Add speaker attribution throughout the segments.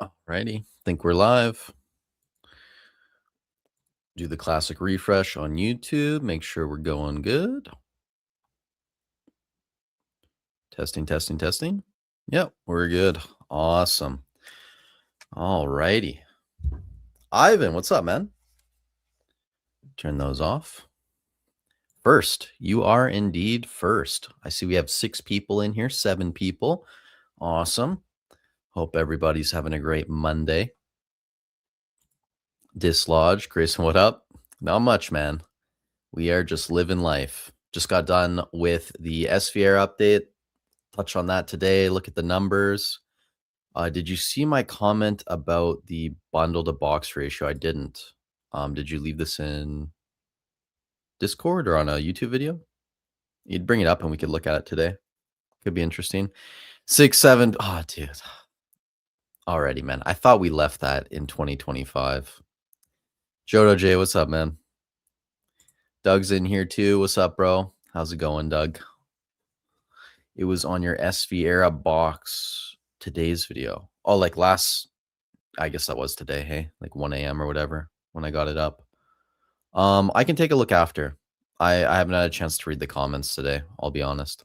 Speaker 1: Alrighty, think we're live. Do the classic refresh on YouTube. Make sure we're going good. Testing, testing, testing. Yep, we're good. Awesome. Alrighty. Ivan, what's up, man? Turn those off. First, you are indeed first. I see we have 6 people in here, 7 people. Awesome. Hope everybody's having a great Monday. Dislodge, Grayson, what up? Not much, man. We are just living life. Just got done with the SVR update. Touch on that today. Look at the numbers. Did you see my comment about the bundle to box ratio? I didn't. Did you leave this in Discord or on a YouTube video? You'd bring it up and we could look at it today. Could be interesting. 6, 7. Oh, dude. Already, man. I thought we left that in 2025. Jodo J, what's up, man? Doug's in here too. What's up, bro? How's it going, Doug? It was on your SV era box today's video. Oh, like last, I guess that was today, hey? Like 1 a.m. or whatever when I got it up. I can take a look after. I haven't had a chance to read the comments today, I'll be honest.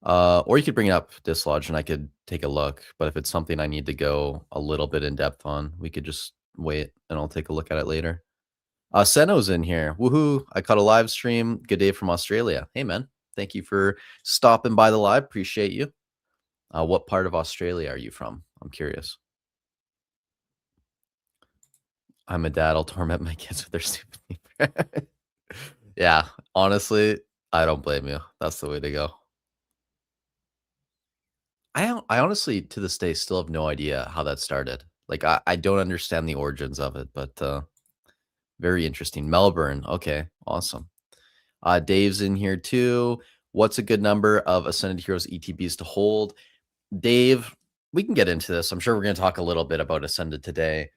Speaker 1: Or you could bring it up, Dislodge, and I could take a look. But if it's something I need to go a little bit in depth on, we could just wait and I'll take a look at it later. Seno's in here. Woohoo. I caught a live stream. Good day from Australia. Hey, man. Thank you for stopping by the live. Appreciate you. What part of Australia are you from? I'm curious. I'm a dad. I'll torment my kids with their stupid. Yeah, honestly, I don't blame you. That's the way to go. I honestly, to this day, still have no idea how that started. Like, I don't understand the origins of it, but very interesting. Melbourne. Okay, awesome. Dave's in here too. What's a good number of Ascended Heroes ETBs to hold? Dave, we can get into this. I'm sure we're going to talk a little bit about Ascended today.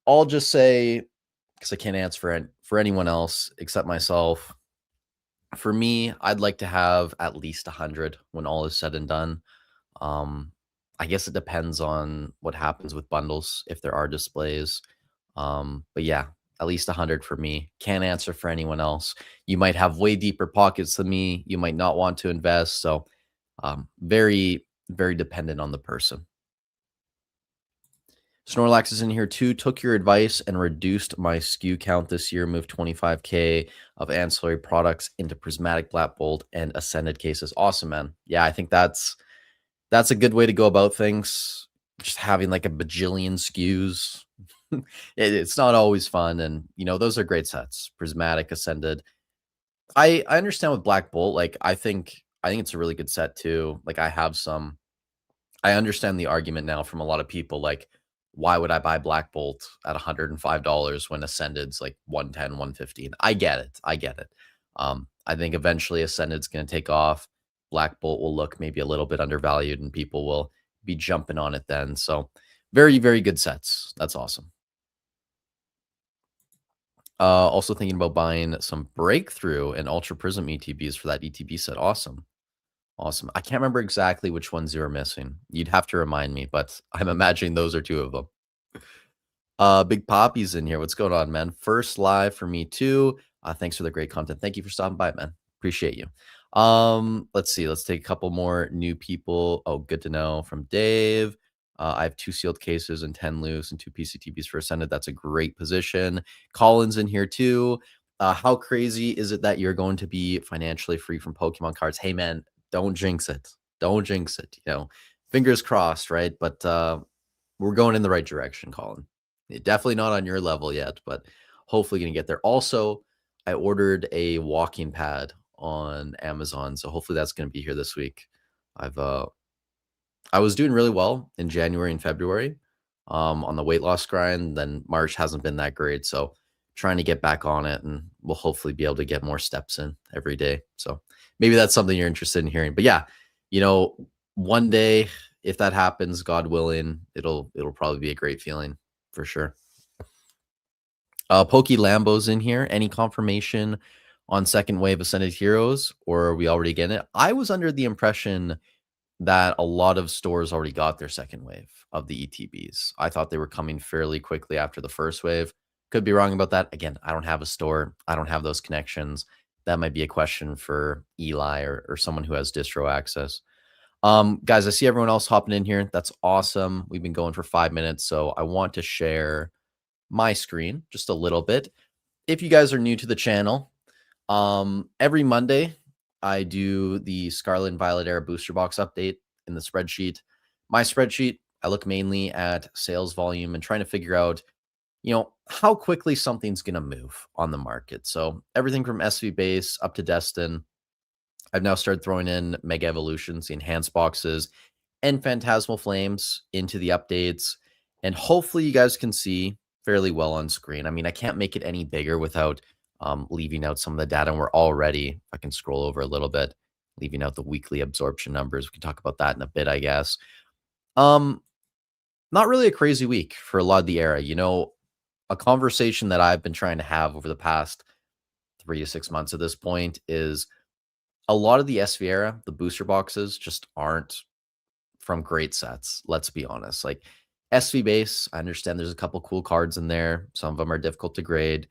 Speaker 1: I'll just say, because I can't answer for anyone else except myself, for me, I'd like to have at least 100 when all is said and done. I guess it depends on what happens with bundles, if there are displays. But yeah, at least 100 for me. Can't answer for anyone else. You might have way deeper pockets than me. You might not want to invest. So very, very dependent on the person. Snorlax is in here too. Took your advice and reduced my SKU count this year. Moved 25K of ancillary products into Prismatic, Black Bolt, and Ascended cases. Awesome, man. Yeah, I think that's a good way to go about things. Just having like a bajillion SKUs. It's not always fun. And, you know, those are great sets. Prismatic, Ascended. I understand with Black Bolt. Like, I think it's a really good set too. Like, I have some. I understand the argument now from a lot of people. Like, why would I buy Black Bolt at $105 when Ascended's like 110, 115? I get it. I think eventually Ascended's going to take off. Black Bolt will look maybe a little bit undervalued and people will be jumping on it then. So very, very good sets. That's awesome. Also thinking about buying some Breakthrough and Ultra Prism ETBs for that ETB set. Awesome. Awesome. I can't remember exactly which ones you were missing. You'd have to remind me, but I'm imagining those are 2 of them. Big Poppy's in here. What's going on, man? First live for me too. Thanks for the great content. Thank you for stopping by, man. Appreciate you. Let's see. Let's take a couple more new people. Oh, good to know from Dave. I have 2 sealed cases and 10 loose and 2 PCTBs for Ascended. That's a great position. Colin's in here too. How crazy is it that you're going to be financially free from Pokemon cards? Hey, man, don't jinx it. Don't jinx it. You know, fingers crossed, right? But we're going in the right direction, Colin. Definitely not on your level yet, but hopefully going to get there. Also, I ordered a walking pad on Amazon, so hopefully that's going to be here this week. I was doing really well in January and February on the weight loss grind. Then March hasn't been that great, so trying to get back on it, and we'll hopefully be able to get more steps in every day. So maybe that's something you're interested in hearing. But yeah, you know, one day if that happens, God willing, it'll probably be a great feeling for sure. Pokey Lambo's in here. Any confirmation on second wave Ascended Heroes, or are we already getting it? I was under the impression that a lot of stores already got their second wave of the ETBs. I thought they were coming fairly quickly after the first wave. Could be wrong about that. Again, I don't have a store. I don't have those connections. That might be a question for Eli or someone who has distro access. Guys, I see everyone else hopping in here. That's awesome. We've been going for 5 minutes, so I want to share my screen just a little bit. If you guys are new to the channel, every Monday I do the Scarlet and Violet Era booster box update in the spreadsheet. My spreadsheet, I look mainly at sales volume and trying to figure out, how quickly something's going to move on the market. So everything from SV base up to Destined. I've now started throwing in Mega Evolutions, the enhanced boxes, and Phantasmal Flames into the updates. And hopefully you guys can see fairly well on screen. I mean, I can't make it any bigger without leaving out some of the data. And we're already, if I can scroll over a little bit, leaving out the weekly absorption numbers. We can talk about that in a bit, I guess. Not really a crazy week for a lot of the era. A conversation that I've been trying to have over the past 3 to 6 months at this point is a lot of the SV era, the booster boxes just aren't from great sets. Let's be honest. Like SV base, I understand there's a couple cool cards in there. Some of them are difficult to grade.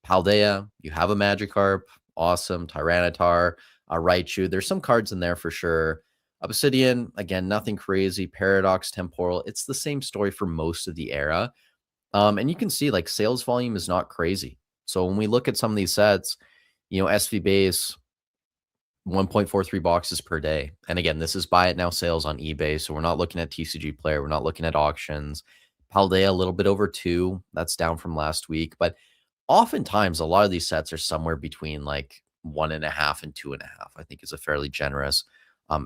Speaker 1: Paldea, you have a Magikarp, awesome. Tyranitar, Raichu. There's some cards in there for sure. Obsidian, again, nothing crazy. Paradox, Temporal. It's the same story for most of the era. And you can see like sales volume is not crazy. So when we look at some of these sets, SV base, 1.43 boxes per day. And again, this is buy it now sales on eBay. So we're not looking at TCG Player. We're not looking at auctions. Paldea, a little bit over 2. That's down from last week. But oftentimes, a lot of these sets are somewhere between like 1.5 and 2.5, I think is a fairly generous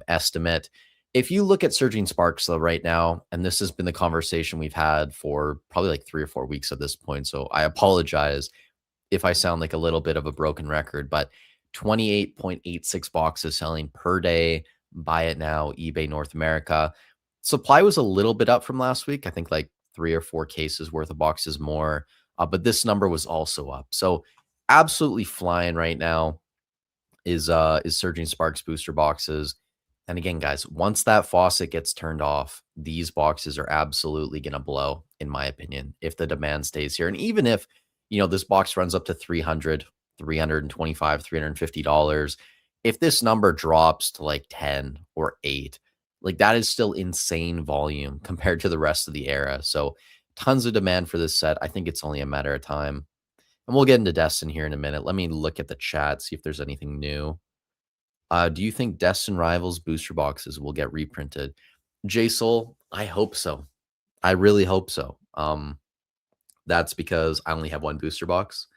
Speaker 1: estimate. If you look at Surging Sparks, though, right now, and this has been the conversation we've had for probably like 3 or 4 weeks at this point. So I apologize if I sound like a little bit of a broken record, but 28.86 boxes selling per day. Buy it now, eBay North America. Supply was a little bit up from last week. I think like 3 or 4 cases worth of boxes more, but this number was also up. So absolutely flying right now is Surging Sparks booster boxes. And again, guys, once that faucet gets turned off, these boxes are absolutely going to blow, in my opinion, if the demand stays here. And even if, this box runs up to 300, $325, $350. If this number drops to like 10 or 8, like that is still insane volume compared to the rest of the era. So tons of demand for this set. I think it's only a matter of time. And we'll get into Destin here in a minute. Let me look at the chat, see if there's anything new. Do you think Destin Rivals booster boxes will get reprinted? J-Soul, I hope so. I really hope so. That's because I only have one booster box.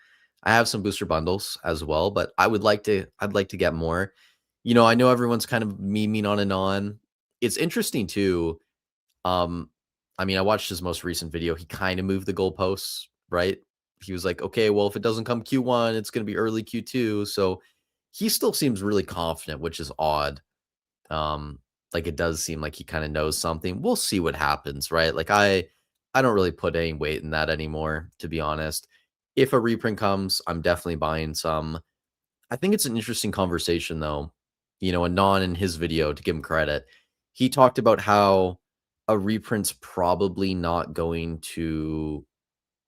Speaker 1: I have some booster bundles as well, but I'd like to get more. I know everyone's kind of memeing on and on. It's interesting too. I mean, I watched his most recent video. He kind of moved the goalposts, right? He was like, okay, well, if it doesn't come Q1, it's going to be early Q2. So he still seems really confident, which is odd. Like it does seem like he kind of knows something. We'll see what happens, right? Like I don't really put any weight in that anymore, to be honest. If a reprint comes, I'm definitely buying some. I think it's an interesting conversation, though. Anon in his video, to give him credit, he talked about how a reprint's probably not going to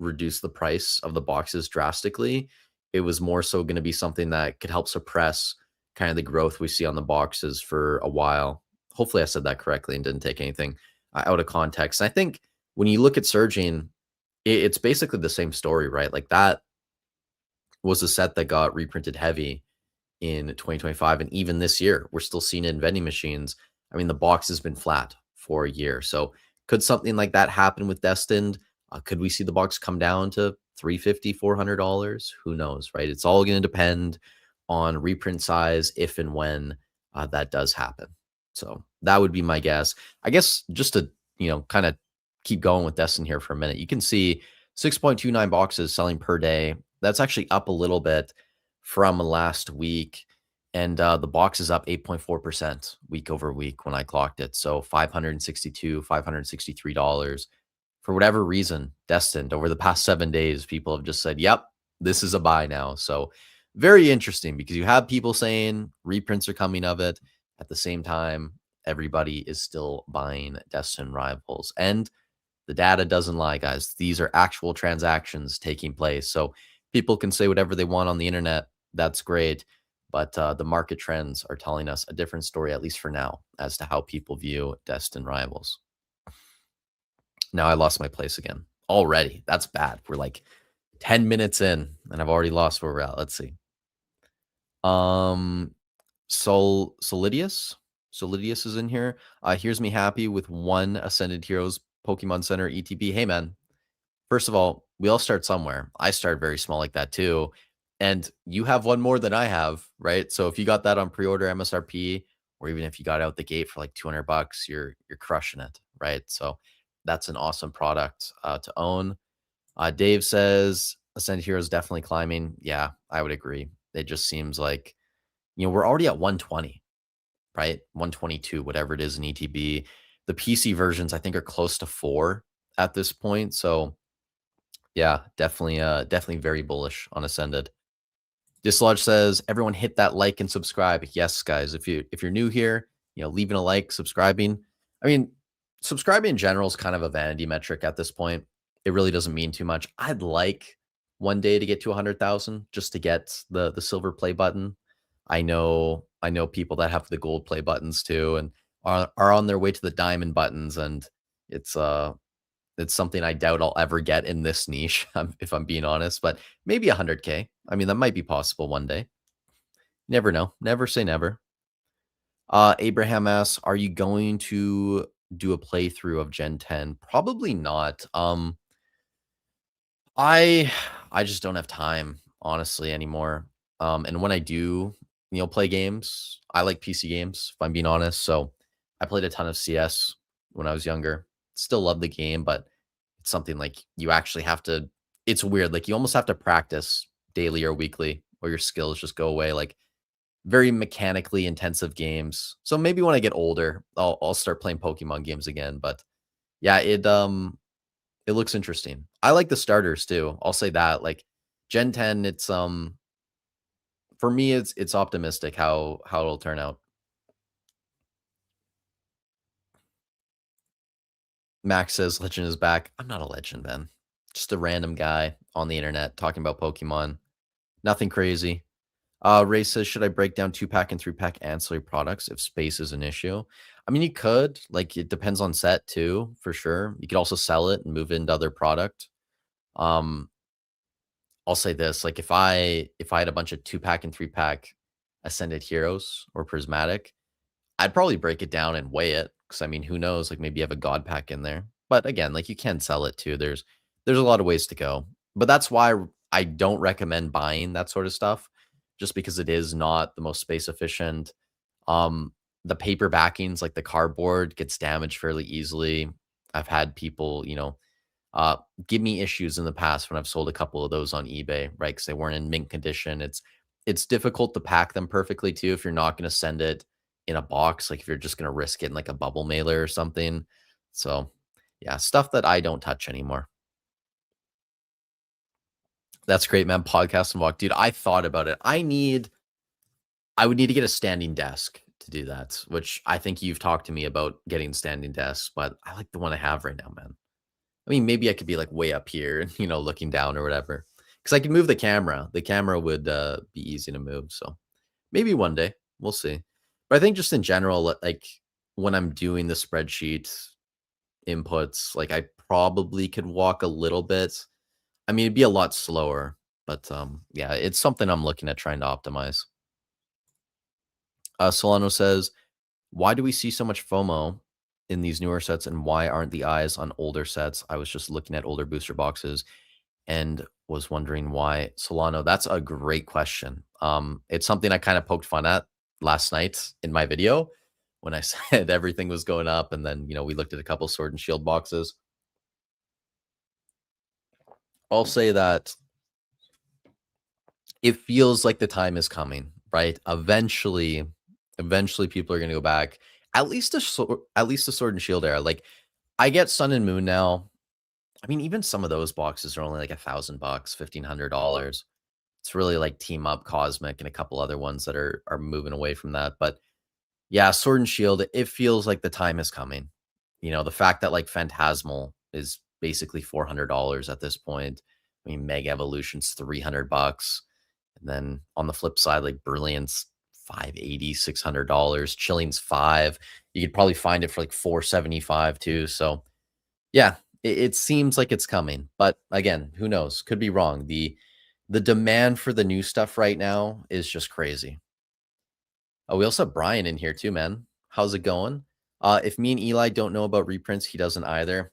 Speaker 1: reduce the price of the boxes drastically. It was more so going to be something that could help suppress kind of the growth we see on the boxes for a while. Hopefully I said that correctly and didn't take anything out of context. And I think when you look at Surging, it's basically the same story, right? Like that was a set that got reprinted heavy in 2025. And even this year, we're still seeing it in vending machines. I mean, the box has been flat for a year. So could something like that happen with Destined? Could we see the box come down to $350, $400? Who knows, right? It's all going to depend on reprint size if and when that does happen. So that would be my guess. I guess just to, kind of keep going with Destin here for a minute. You can see 6.29 boxes selling per day. That's actually up a little bit from last week. And the box is up 8.4% week over week when I clocked it. So $562, $563. For whatever reason, Destined over the past 7 days, people have just said, yep, this is a buy now. So very interesting because you have people saying reprints are coming of it. At the same time, everybody is still buying Destined Rivals. And the data doesn't lie, guys. These are actual transactions taking place. So people can say whatever they want on the internet. That's great. But the market trends are telling us a different story, at least for now, as to how people view Destined Rivals. Now I lost my place again already. That's bad. We're like 10 minutes in and I've already lost where we're at. Let's see. Solidius. Solidius is in here. Here's me happy with one Ascended Heroes Pokemon Center ETB. Hey, man. First of all, we all start somewhere. I started very small like that too. And you have one more than I have, right? So if you got that on pre-order MSRP, or even if you got out the gate for like $200, you're crushing it, right? So that's an awesome product to own. Dave says Ascended Heroes definitely climbing. Yeah, I would agree. It just seems like, we're already at 120, right? 122, whatever it is in ETB. The PC versions, I think, are close to 4 at this point. So yeah, definitely very bullish on Ascended. Dislodge says, everyone hit that like and subscribe. Yes, guys, if you're new here, leaving a like, subscribing. I mean, subscribing in general is kind of a vanity metric at this point. It really doesn't mean too much. I'd like one day to get to 100,000 just to get the silver play button. I know people that have the gold play buttons too, and are on their way to the diamond buttons, and it's something I doubt I'll ever get in this niche, if I'm being honest, but maybe 100K. I mean, that might be possible one day. Never know. Never say never. Abraham asks, are you going to do a playthrough of Gen 10? Probably not. I just don't have time, honestly, anymore. And when I do, play games, I like PC games, if I'm being honest. So I played a ton of CS when I was younger. Still love the game, but it's something like you actually have to, it's weird. Like you almost have to practice daily or weekly, or your skills just go away. Like very mechanically intensive games. So maybe when I get older, I'll start playing Pokemon games again. But yeah, it looks interesting. I like the starters too. I'll say that. Like Gen 10, it's for me, it's optimistic how it'll turn out. Max says Legend is back. I'm not a legend, man. Just a random guy on the internet talking about Pokemon. Nothing crazy. Ray says, should I break down 2-pack and 3-pack ancillary products if space is an issue? I mean, you could. Like, it depends on set too, for sure. You could also sell it and move it into other product. Um, I'll say this: like, if I had a bunch of 2-pack and 3-pack Ascended Heroes or Prismatic, I'd probably break it down and weigh it, because I mean, who knows? Like maybe you have a God pack in there. But again, like you can sell it too. There's a lot of ways to go. But that's why I don't recommend buying that sort of stuff, just because it is not the most space efficient. The paper backings, like the cardboard, gets damaged fairly easily. I've had people, uh, give me issues in the past when I've sold a couple of those on eBay, right? Because they weren't in mint condition. It's difficult to pack them perfectly too if you're not going to send it in a box, like if you're just going to risk it in like a bubble mailer or something. So yeah, stuff that I don't touch anymore. That's great, man. Podcast and walk, dude. I thought about it. I would need to get a standing desk to do that, which I think you've talked to me about getting standing desks, but I like the one I have right now, man. I mean, maybe I could be like way up here and, looking down or whatever. Because I could move the camera. The camera would be easy to move. So maybe one day. We'll see. But I think just in general, like when I'm doing the spreadsheet inputs, like I probably could walk a little bit. I mean, it'd be a lot slower, but yeah, it's something I'm looking at trying to optimize. Solano says, why do we see so much FOMO in these newer sets, and why aren't the eyes on older sets? I was just looking at older booster boxes and was wondering why. Solano, that's a great question. It's something I kind of poked fun at last night in my video when I said everything was going up, and then we looked at a couple Sword and Shield boxes. I'll say that it feels like the time is coming, right? Eventually people are going to go back, at least the Sword and Shield era. Like I get Sun and Moon now. I mean, even some of those boxes are only like $1,000, $1,500. It's really like Team Up, Cosmic, and a couple other ones that are moving away from that. But Yeah, Sword and Shield, it feels like the time is coming. You know, the fact that like Phantasmal is basically $400 at this point. I mean, Mega Evolution's $300. And then on the flip side, like Brilliant's 580, $600. Chilling's 5. You could probably find it for like 475 too. So yeah, it seems like it's coming. But again, who knows? Could be wrong. The demand for the new stuff right now is just crazy. Oh, we also have Brian in here too, man. How's it going? If me and Eli don't know about reprints, he doesn't either.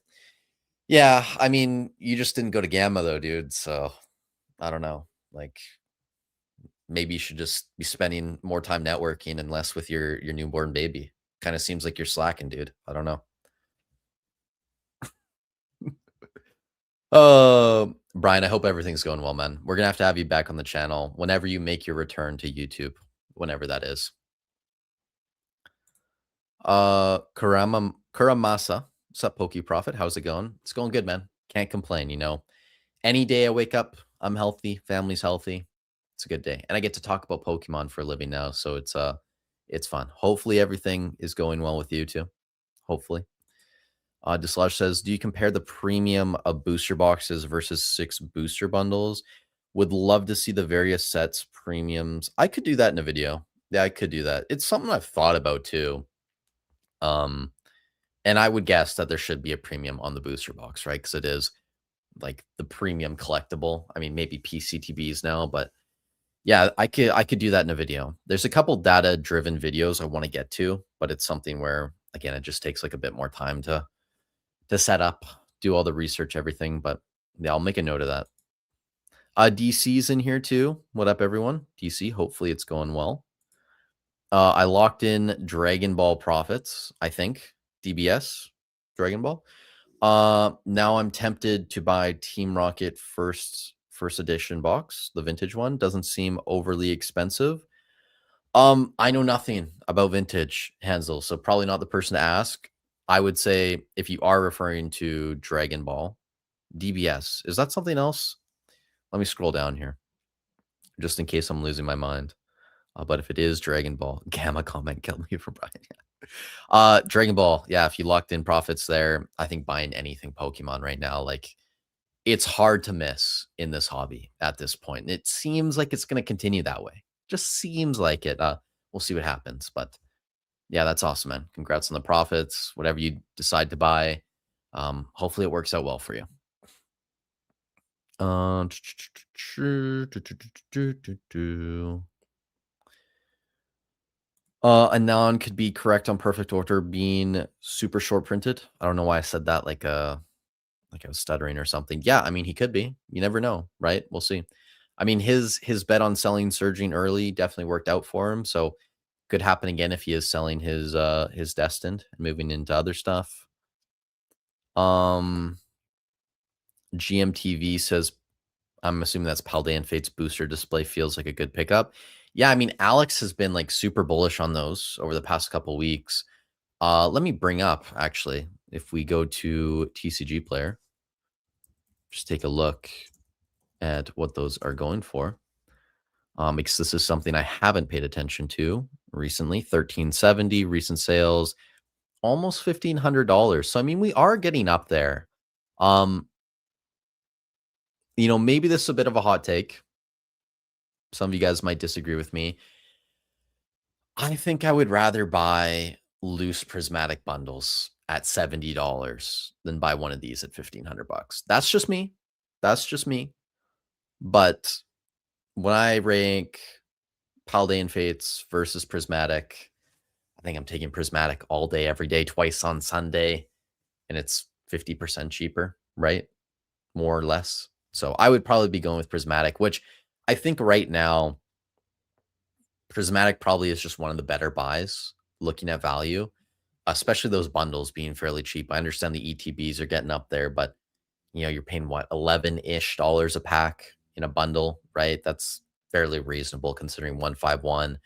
Speaker 1: Yeah, I mean, you just didn't go to Gamma though, dude. So I don't know. Like maybe you should just be spending more time networking and less with your newborn baby. Kind of seems like you're slacking, dude. I don't know. Brian, I hope everything's going well, man. We're gonna have to have you back on the channel whenever you make your return to YouTube, whenever that is. Kuramasa. What's up, Pokey Prophet? How's it going? It's going good, man. Can't complain, you know. Any day I wake up, I'm healthy, family's healthy. It's a good day. And I get to talk about Pokemon for a living now, so it's fun. Hopefully everything is going well with you too. Hopefully. Dislodge says, do you compare the premium of booster boxes versus 6 booster bundles? Would love to see the various sets premiums. I could do that in a video. Yeah, I could do that. It's something I've thought about too. And I would guess that there should be a premium on the booster box, right? Because it is like the premium collectible. I mean, maybe PCTBs now, but yeah, I could do that in a video. There's a couple data driven videos I want to get to, but it's something where again, it just takes like a bit more time to set up, do all the research, everything. But yeah, I'll make a note of that. DC's in here too. What up, everyone? DC, hopefully it's going well. I locked in Dragon Ball profits, I think. DBS, Dragon Ball. Now I'm tempted to buy Team Rocket first edition box, the vintage one. Doesn't seem overly expensive. I know nothing about vintage, Hansel, so probably not the person to ask. I would say if you are referring to Dragon Ball, DBS, is that something else? Let me scroll down here, just in case I'm losing my mind. But if it is Dragon Ball, Gamma comment killed me for Brian. Dragon Ball, yeah, if you locked in profits there, I think buying anything Pokemon right now, like it's hard to miss in this hobby at this point. And it seems like it's going to continue that way. Just seems like it. We'll see what happens, but yeah, that's awesome, man. Congrats on the profits. Whatever you decide to buy, hopefully it works out well for you. Anon could be correct on perfect order being super short printed. I don't know why I said that like I was stuttering or something. Yeah, I mean he could be. You never know, right? We'll see. I mean his bet on selling surging early definitely worked out for him. So could happen again if he is selling his Destined and moving into other stuff. GMTV says, I'm assuming that's Paldean Fates booster display feels like a good pickup. Yeah, I mean, Alex has been like super bullish on those over the past couple weeks. Let me bring up actually, if we go to TCG player, just take a look at what those are going for. Because this is something I haven't paid attention to recently. 1370 recent sales, almost $1,500. So I mean, we are getting up there. You know, maybe this is a bit of a hot take. Some of you guys might disagree with me. I think I would rather buy loose prismatic bundles at $70 than buy one of these at $1,500. That's just me. That's just me. But when I rank Paldean Fates versus Prismatic, I think I'm taking Prismatic all day, every day, twice on Sunday, and it's 50% cheaper, right? More or less. So I would probably be going with Prismatic, which I think right now, Prismatic probably is just one of the better buys looking at value, especially those bundles being fairly cheap. I understand the ETBs are getting up there, but you know, you're paying what, 11-ish dollars a pack in a bundle, right? That's fairly reasonable considering 151.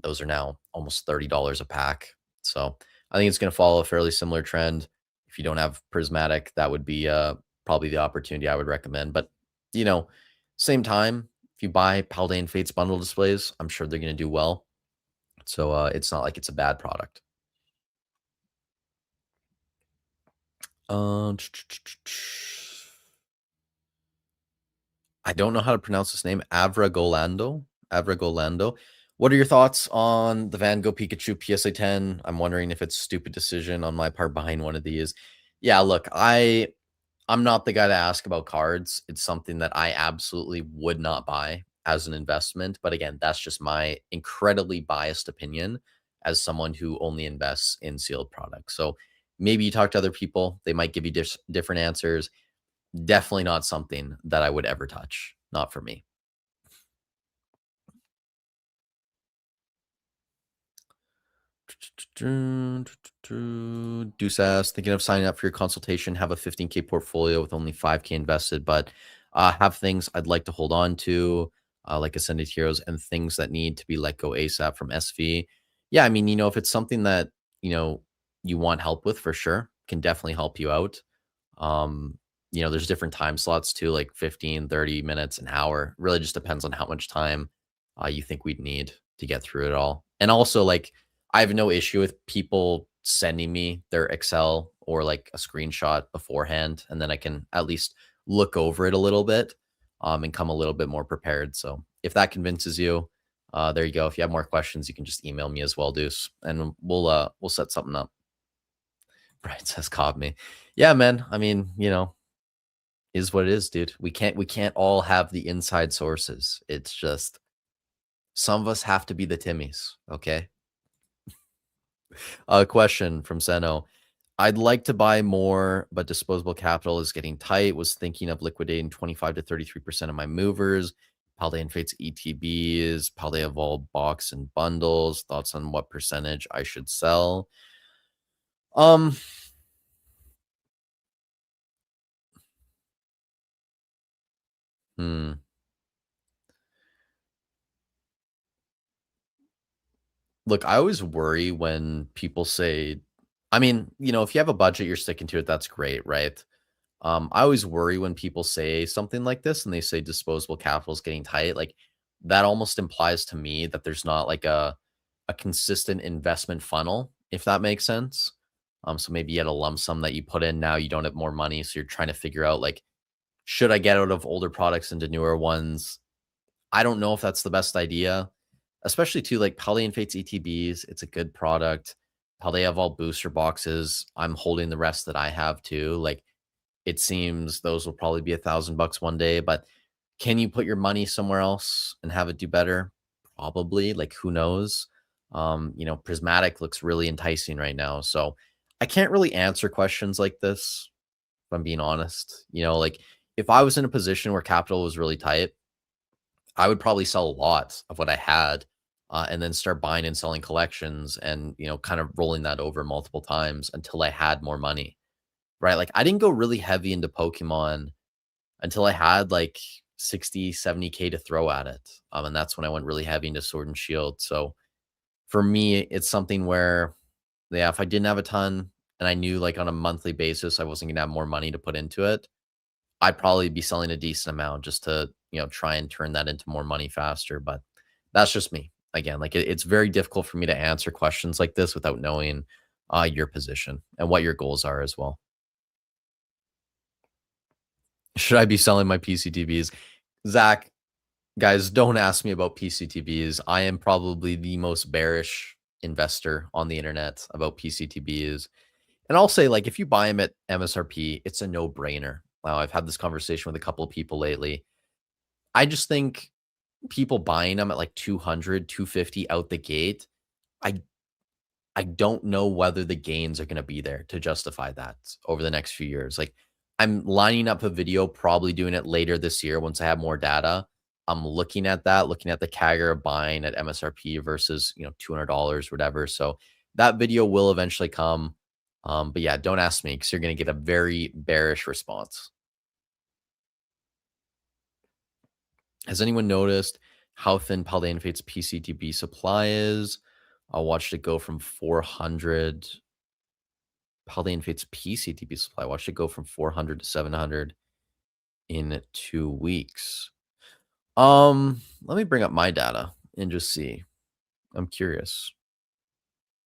Speaker 1: Those are now almost $30 a pack. So I think it's going to follow a fairly similar trend. If you don't have Prismatic, that would be probably the opportunity I would recommend. But, you know, same time, if you buy Paldean Fates bundle displays, I'm sure they're going to do well. So it's not like it's a bad product. Um, I don't know how to pronounce this name. Avragolando. Avragolando. What are your thoughts on the Van Gogh Pikachu PSA 10? I'm wondering if it's a stupid decision on my part buying one of these. Yeah, look, I'm not the guy to ask about cards. It's something that I absolutely would not buy as an investment. But again, that's just my incredibly biased opinion as someone who only invests in sealed products. So maybe you talk to other people, they might give you different answers. Definitely not something that I would ever touch. Not for me. Deuce thinking of signing up for your consultation, have a 15K portfolio with only 5K invested, but have things I'd like to hold on to, like Ascended Heroes and things that need to be let go ASAP from SV. Yeah, I mean, if it's something that, you want help with for sure, can definitely help you out. Um, there's different time slots too, like 15, 30 minutes, an hour. Really just depends on how much time you think we'd need to get through it all. And also, like, I have no issue with people sending me their Excel or like a screenshot beforehand, and then I can at least look over it a little bit and come a little bit more prepared. So if that convinces you, there you go. If you have more questions, you can just email me as well, Deuce, and we'll set something up. Brian says, "Caught me." Yeah, man. I mean, is what it is, dude. We can't all have the inside sources. It's just some of us have to be the Timmies. Okay. A question from Seno. I'd like to buy more, but disposable capital is getting tight. Was thinking of liquidating 25 to 33% of my movers. Paldean Fates ETBs, Paldea Evolved box and bundles. Thoughts on what percentage I should sell? Um, hmm. Look, I always worry when people say, I mean, if you have a budget, you're sticking to it. That's great, right? I always worry when people say something like this and they say disposable capital is getting tight. Like that almost implies to me that there's not like a consistent investment funnel, if that makes sense. So maybe you had a lump sum that you put in, now you don't have more money. So you're trying to figure out like, should I get out of older products into newer ones? I don't know if that's the best idea, especially to like Palian Fates ETBs. It's a good product. How they have all booster boxes. I'm holding the rest that I have too. Like it seems those will probably be $1,000 one day, but can you put your money somewhere else and have it do better? Probably. Like who knows? Prismatic looks really enticing right now. So I can't really answer questions like this, if I'm being honest. Like if I was in a position where capital was really tight, I would probably sell a lot of what I had, and then start buying and selling collections and, kind of rolling that over multiple times until I had more money, right? Like I didn't go really heavy into Pokemon until I had like 60, 70K to throw at it. And that's when I went really heavy into Sword and Shield. So for me, it's something where, yeah, if I didn't have a ton and I knew like on a monthly basis, I wasn't going to have more money to put into it, I'd probably be selling a decent amount just to, try and turn that into more money faster. But that's just me. Again, like it's very difficult for me to answer questions like this without knowing your position and what your goals are as well. Should I be selling my PCTBs? Zach, guys, don't ask me about PCTBs. I am probably the most bearish investor on the internet about PCTBs. And I'll say, like, if you buy them at MSRP, it's a no brainer. Wow, I've had this conversation with a couple of people lately. I just think people buying them at like 200, 250 out the gate, I I don't know whether the gains are going to be there to justify that over the next few years. Like I'm lining up a video, probably doing it later this year once I have more data. I'm looking at that, looking at the CAGR of buying at MSRP versus, $200, whatever. So that video will eventually come. But yeah, don't ask me because you're going to get a very bearish response. Has anyone noticed how thin Paldean Fates PCTB supply is? I watched it go from 400. Paldean Fates PCTB supply. Watched it go from 400 to 700 in 2 weeks. Let me bring up my data and just see. I'm curious.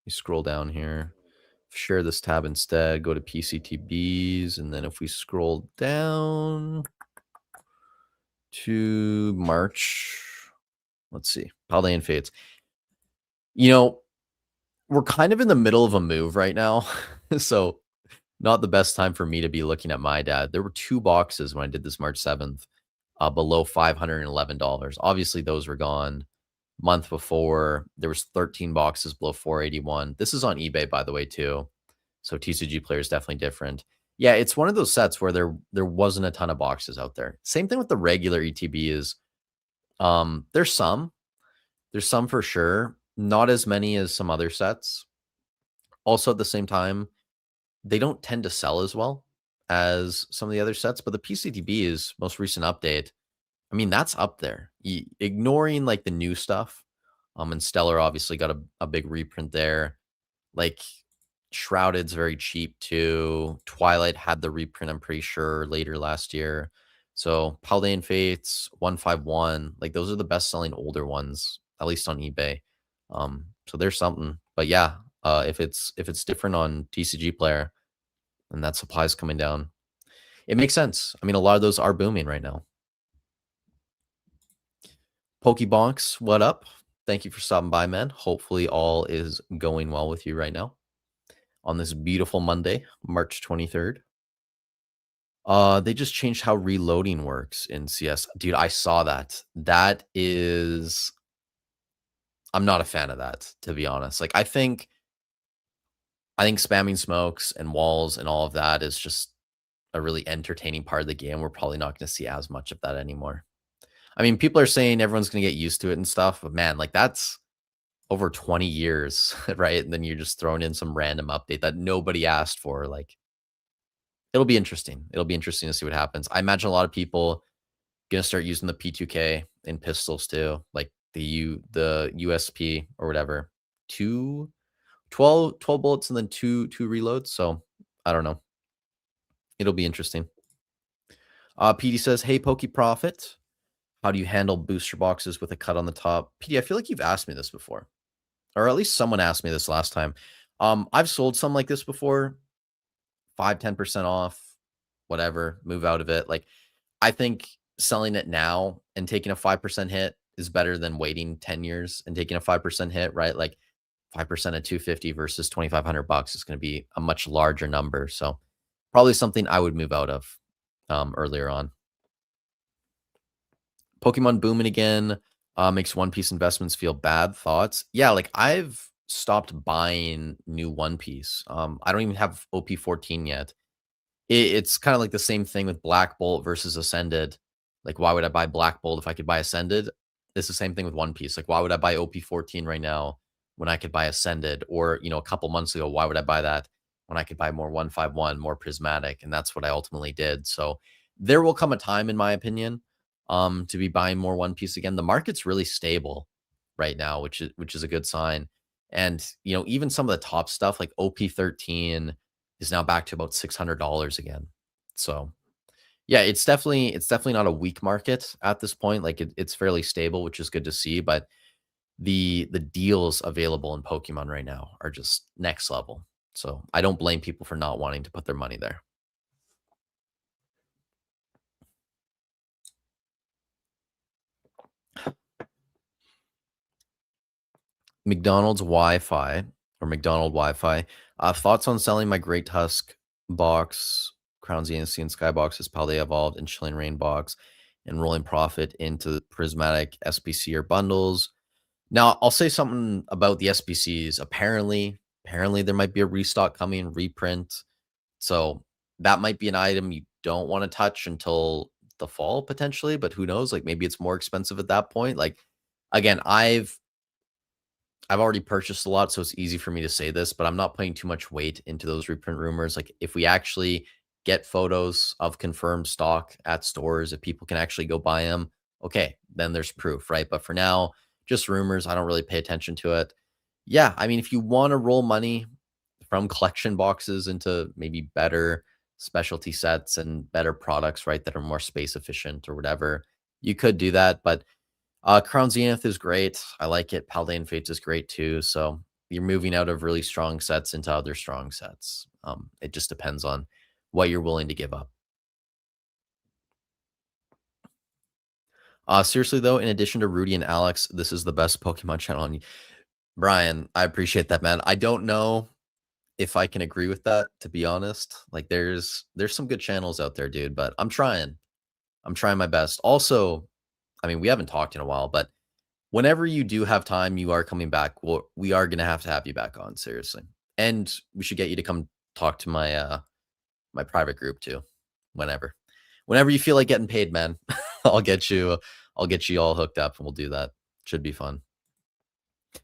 Speaker 1: You scroll down here. Share this tab instead. Go to PCTBs, and then if we scroll down to March, let's see, Palian Fates. You know, we're kind of in the middle of a move right now, so not the best time for me to be looking at my dad. There were 2 boxes when I did this March 7th, below $511. Obviously, those were gone. Month before, there was 13 boxes below 481. This is on eBay, by the way, too. So TCG player is definitely different. Yeah, it's one of those sets where there wasn't a ton of boxes out there. Same thing with the regular ETB is there's some. There's some for sure. Not as many as some other sets. Also at the same time, they don't tend to sell as well as some of the other sets, but the PCTB's most recent update, I mean, that's up there. Ignoring like the new stuff. And Stellar obviously got a big reprint there. Like Shrouded's very cheap too. Twilight had the reprint, I'm pretty sure, later last year. So Paldean Fates, 151, like those are the best selling older ones, at least on eBay. So there's something. But yeah, if it's different on TCG player and that supply's coming down, it makes sense. I mean, a lot of those are booming right now. Pokebonks, what up? Thank you for stopping by, man. Hopefully all is going well with you right now on this beautiful Monday, March 23rd. They just changed how reloading works in CS. Dude, I saw that. That is I'm not a fan of that, to be honest. Like I think spamming smokes and walls and all of that is just a really entertaining part of the game. We're probably not going to see as much of that anymore. I mean, people are saying everyone's going to get used to it and stuff, but man, like that's over 20 years, right? And then you're just throwing in some random update that nobody asked for. Like, it'll be interesting. It'll be interesting to see what happens. I imagine a lot of people gonna start using the P2K in pistols too, like the USP or whatever. 12 bullets and then two reloads. So I don't know. It'll be interesting. PD says, "Hey, Pokey Profit, how do you handle booster boxes with a cut on the top?" PD, I feel like you've asked me this before, or at least someone asked me this last time. I've sold some like this before, 5-10% off, whatever, move out of it. Like, I think selling it now and taking a 5% hit is better than waiting 10 years and taking a 5% hit, right? Like 5% at 250 versus 2,500 bucks is going to be a much larger number. So probably something I would move out of earlier on. Pokemon booming again makes One Piece investments feel bad. Thoughts? Yeah, like I've stopped buying new One Piece. I don't even have OP14 yet. It's kind of like the same thing with Black Bolt versus Ascended. Like, why would I buy Black Bolt if I could buy Ascended? It's the same thing with One Piece. Like, why would I buy OP14 right now when I could buy Ascended? Or, a couple months ago, why would I buy that when I could buy more 151, more Prismatic? And that's what I ultimately did. So there will come a time, in my opinion, to be buying more One Piece again. The market's really stable right now, which is a good sign. And, even some of the top stuff like OP13 is now back to about $600 again. So yeah, it's definitely not a weak market at this point. Like it's fairly stable, which is good to see. But the deals available in Pokemon right now are just next level. So I don't blame people for not wanting to put their money there. McDonald's Wi-Fi or McDonald Wi-Fi. Thoughts on selling my Great Tusk box, Crown Zenith and Skybox as Paldean Evolved and Chilling Rain box, and rolling profit into Prismatic SPC or bundles. Now, I'll say something about the SPCs. Apparently there might be a restock coming, reprint. So that might be an item you don't want to touch until the fall potentially, but who knows? Like maybe it's more expensive at that point. Like again, I've already purchased a lot, so it's easy for me to say this, but I'm not putting too much weight into those reprint rumors. Like if we actually get photos of confirmed stock at stores, if people can actually go buy them, okay, then there's proof, right? But for now, just rumors. I don't really pay attention to it. Yeah, I mean, if you want to roll money from collection boxes into maybe better specialty sets and better products, right, that are more space efficient or whatever, you could do that. But Crown Zenith is great. I like it. Paldean Fates is great too. So you're moving out of really strong sets into other strong sets. It just depends on what you're willing to give up. Seriously though, in addition to Rudy and Alex, this is the best Pokemon channel on. Brian, I appreciate that, man. I don't know if I can agree with that, to be honest. Like there's some good channels out there, dude, but I'm trying. I'm trying my best. Also, I mean, we haven't talked in a while, but whenever you do have time, you are coming back. We are gonna have to have you back on, seriously. And we should get you to come talk to my my private group too. Whenever. Whenever you feel like getting paid, man. I'll get you all hooked up and we'll do that. Should be fun.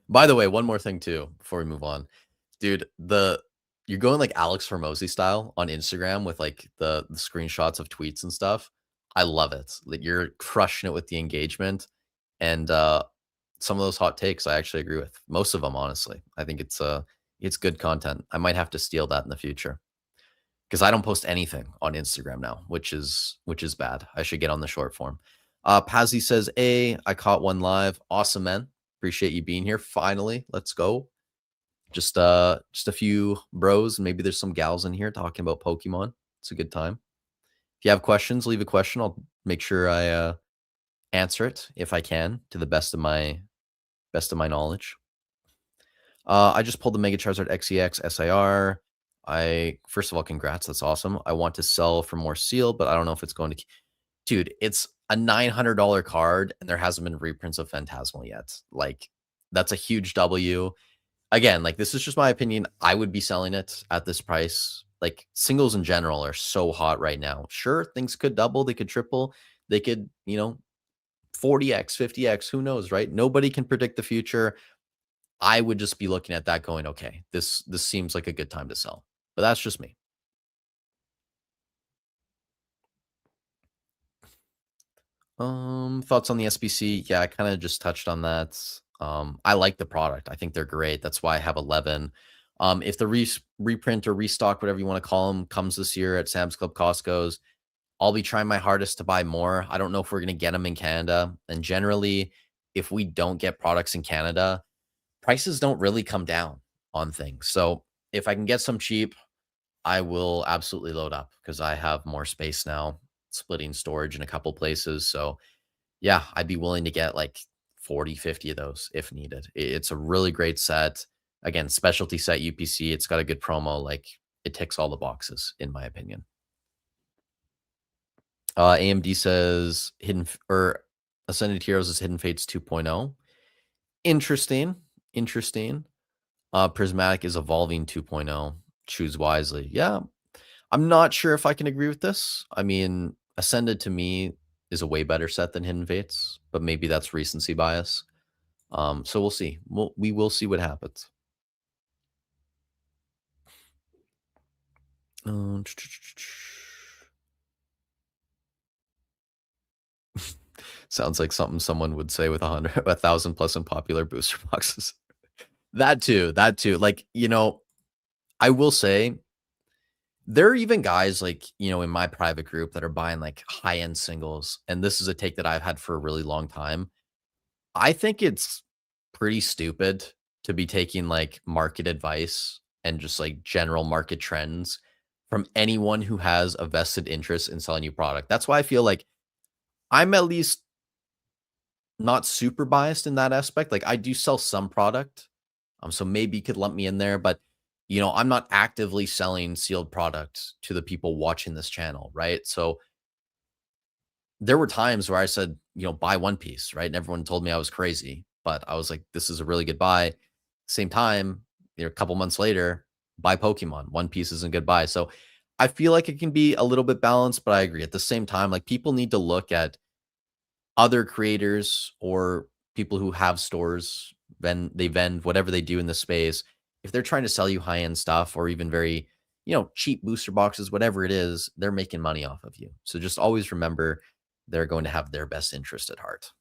Speaker 1: By the way, one more thing too before we move on. Dude, you're going like Alex Hormozy style on Instagram with like the screenshots of tweets and stuff. I love it. Like you're crushing it with the engagement and some of those hot takes I actually agree with. Most of them, honestly. I think it's good content. I might have to steal that in the future because I don't post anything on Instagram now, which is bad. I should get on the short form. Pazzy says, I caught one live. Awesome, man. Appreciate you being here. Finally, let's go. Just a few bros, and maybe there's some gals in here talking about Pokemon. It's a good time. If you have questions, leave a question. I'll make sure I answer it if I can to the best of my knowledge. I just pulled the Mega Charizard XEX SIR. First of all, congrats. That's awesome. I want to sell for more seal, but I don't know if it's going to. Dude, it's a $900 card, and there hasn't been reprints of Phantasmal yet. Like, that's a huge W. Again, like, this is just my opinion. I would be selling it at this price. Like, singles in general are so hot right now. Sure, things could double, they could triple, they could, 40x, 50x, who knows, right? Nobody can predict the future. I would just be looking at that going, okay, this seems like a good time to sell. But that's just me. Thoughts on the SBC? Yeah, I kind of just touched on that. I like the product. I think they're great. That's why I have 11. If the reprint or restock, whatever you want to call them, comes this year at Sam's Club, Costco's, I'll be trying my hardest to buy more. I don't know if we're going to get them in Canada. And generally, if we don't get products in Canada, prices don't really come down on things. So if I can get some cheap, I will absolutely load up because I have more space now, splitting storage in a couple places. So yeah, I'd be willing to get like 40, 50 of those if needed. It's a really great set. Again, specialty set UPC. It's got a good promo. Like it ticks all the boxes, in my opinion. AMD says Ascended Heroes is Hidden Fates 2.0. Interesting. Interesting. Prismatic is Evolving 2.0. Choose wisely. Yeah. I'm not sure if I can agree with this. I mean, Ascended to me is a way better set than Hidden Fates, but maybe that's recency bias. So we'll see. We will see what happens. Sounds like something someone would say with 1,000 plus in popular booster boxes. That too. Like, I will say there are even guys like, in my private group that are buying like high-end singles. And this is a take that I've had for a really long time. I think it's pretty stupid to be taking like market advice and just like general market trends from anyone who has a vested interest in selling you product. That's why I feel like I'm at least not super biased in that aspect. Like I do sell some product. So maybe you could lump me in there, but I'm not actively selling sealed products to the people watching this channel, right? So there were times where I said, buy One Piece, right? And everyone told me I was crazy, but I was like, this is a really good buy. Same time, a couple months later, buy Pokemon. One Piece isn't a good buy. So I feel like it can be a little bit balanced, but I agree. At the same time, like people need to look at other creators or people who have stores, they vend whatever they do in the space. If they're trying to sell you high-end stuff or even very, cheap booster boxes, whatever it is, they're making money off of you. So just always remember they're going to have their best interest at heart.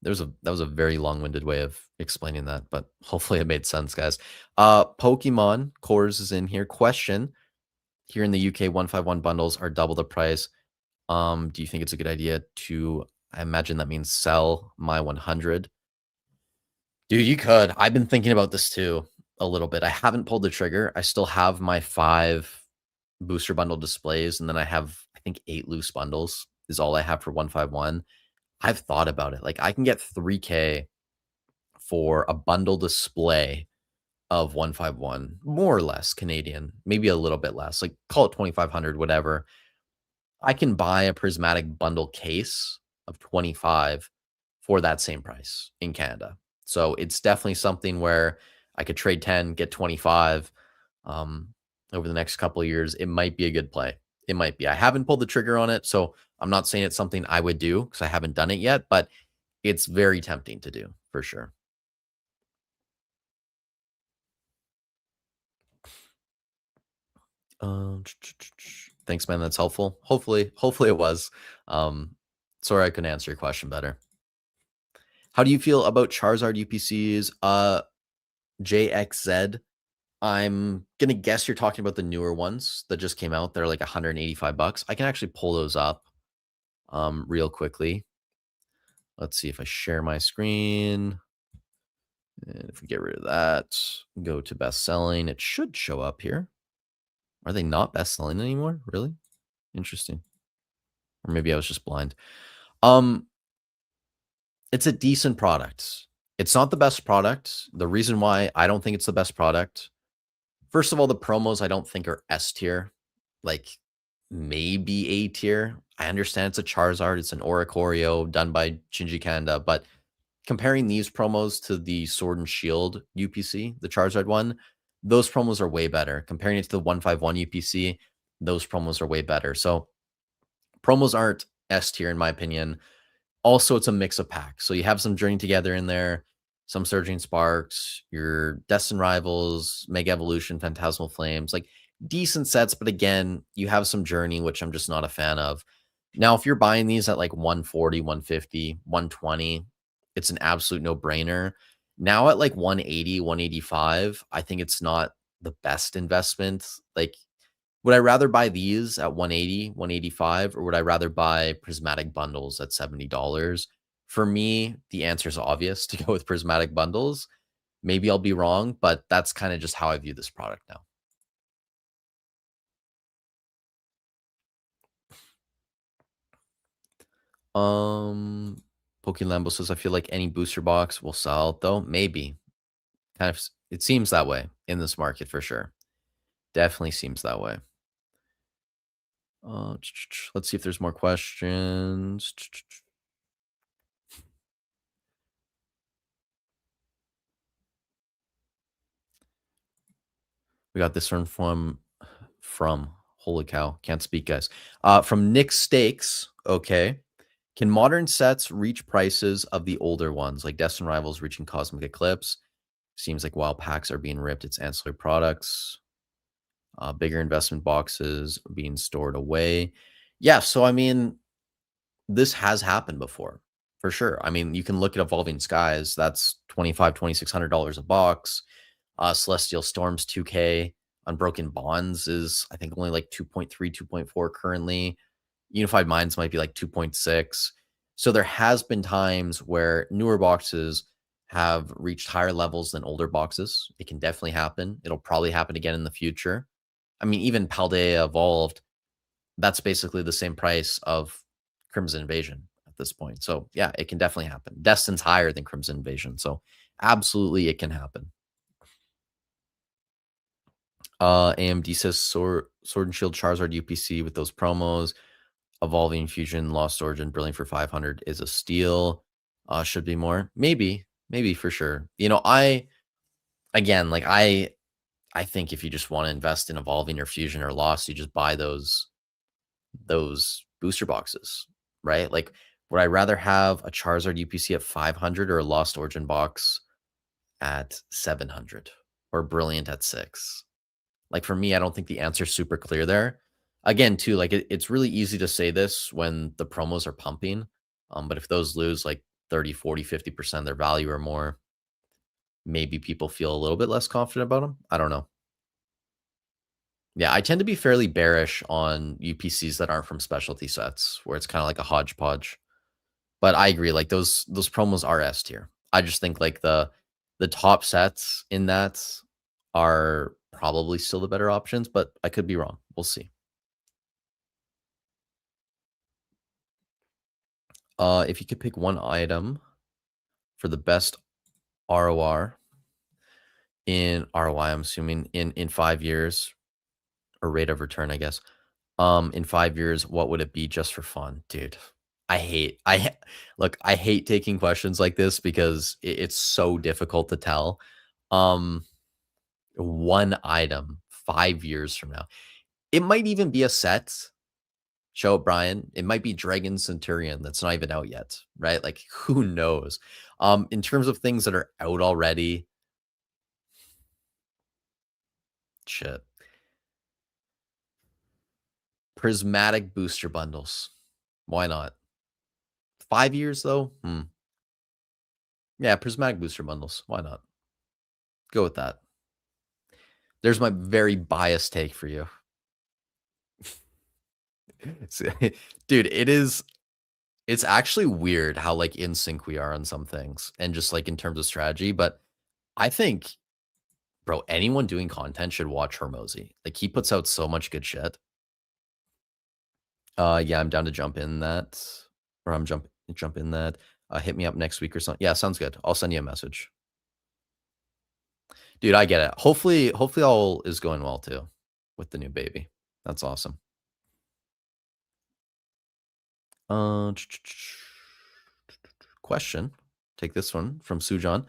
Speaker 1: That was a very long-winded way of explaining that, but hopefully it made sense, guys. Pokemon Cores is in here. Question: here in the UK, 151 bundles are double the price. Do you think it's a good idea to I imagine that means sell my 100. Dude, you could. I've been thinking about this too a little bit. I haven't pulled the trigger. I still have my 5 booster bundle displays, and then I have, I think, 8 loose bundles is all I have for 151. I've thought about it. Like, I can get 3K for a bundle display of 151, more or less Canadian, maybe a little bit less, like call it 2,500, whatever. I can buy a prismatic bundle case of 25 for that same price in Canada. So it's definitely something where I could trade 10, get 25 um, over the next couple of years. It might be a good play. It might be. I haven't pulled the trigger on it, so I'm not saying it's something I would do because I haven't done it yet, but it's very tempting to do for sure. Thanks, man. That's helpful. Hopefully it was. Um, sorry I couldn't answer your question better. How do you feel about Charizard UPCs? JXZ. I'm gonna guess you're talking about the newer ones that just came out. They're like 185 bucks. I can actually pull those up real quickly. Let's see if I share my screen. And if we get rid of that, go to best selling, it should show up here. Are they not best selling anymore? Really? Interesting. Or maybe I was just blind. Um, it's a decent product. It's not the best product. The reason why I don't think it's the best product, first of all, the promos I don't think are S tier, like maybe A tier. I understand it's a Charizard, it's an Oricorio done by Shinji Kanda, but comparing these promos to the Sword and Shield UPC, the Charizard one, those promos are way better. Comparing it to the 151 UPC, those promos are way better. So promos aren't S tier in my opinion. Also, it's a mix of packs. So you have some Journey Together in there, some Surging Sparks, your Destined Rivals, Mega Evolution, Phantasmal Flames, like decent sets. But again, you have some Journey, which I'm just not a fan of. Now, if you're buying these at like 140, 150, 120, it's an absolute no brainer. Now at like 180, 185, I think it's not the best investment. Like, would I rather buy these at 180, 185, or would I rather buy prismatic bundles at $70? For me, the answer is obvious to go with prismatic bundles. Maybe I'll be wrong, but that's kind of just how I view this product now. Pokemon Lambo says, I feel like any booster box will sell, though. Maybe. Kind of, it seems that way in this market for sure. Definitely seems that way. Let's see if there's more questions. We got this one from holy cow, can't speak, guys. From Nick Stakes. Okay. Can modern sets reach prices of the older ones, like Destined Rivals reaching Cosmic Eclipse? Seems like while packs are being ripped, it's ancillary products. Bigger investment boxes being stored away. Yeah, so I mean, this has happened before, for sure. I mean, you can look at Evolving Skies. That's $2,600 a box. Celestial Storms 2K. Unbroken Bonds is, I think, only like 2.3, 2.4 currently. Unified Minds might be like 2.6. So there has been times where newer boxes have reached higher levels than older boxes. It can definitely happen. It'll probably happen again in the future. I mean, even Paldea Evolved, that's basically the same price of Crimson Invasion at this point. So yeah, it can definitely happen. Destin's higher than Crimson Invasion. So absolutely it can happen. AMD says Sword and Shield Charizard UPC with those promos. Evolving Fusion, Lost Origin, Brilliant for 500 is a steal. Should be more. Maybe for sure. You know, again, like I think if you just want to invest in Evolving or Fusion or Lost, you just buy those booster boxes, right? Like, would I rather have a Charizard UPC at 500 or a Lost Origin box at 700 or Brilliant at 6? Like, for me, I don't think the answer's super clear there. Again, too, like it's really easy to say this when the promos are pumping. But if those lose like 30, 40, 50% their value or more, maybe people feel a little bit less confident about them. I don't know. Yeah, I tend to be fairly bearish on UPCs that aren't from specialty sets, where it's kind of like a hodgepodge. But I agree, like those promos are S tier. I just think like the top sets in that are probably still the better options, but I could be wrong. We'll see. If you could pick one item for the best ROR in ROI, I'm assuming in 5 years, or rate of return, I guess. In 5 years, what would it be just for fun, dude? Look, I hate taking questions like this because it's so difficult to tell. Um, One item 5 years from now. It might even be a set. Show it, Brian. It might be Dragon Centurion that's not even out yet, right? Like, who knows? In terms of things that are out already, shit. Prismatic booster bundles. Why not? 5 years though? Yeah, prismatic booster bundles. Why not? Go with that. There's my very biased take for you. Dude, it's actually weird how like in sync we are on some things and just like in terms of strategy, but I think bro, anyone doing content should watch Hermosi. Like he puts out so much good shit. Yeah, I'm down to jump in that. Or I'm jump in that. Hit me up next week or something. Yeah, sounds good. I'll send you a message. Dude, I get it. Hopefully all is going well too with the new baby. That's awesome. Question. Take this one from Sujan.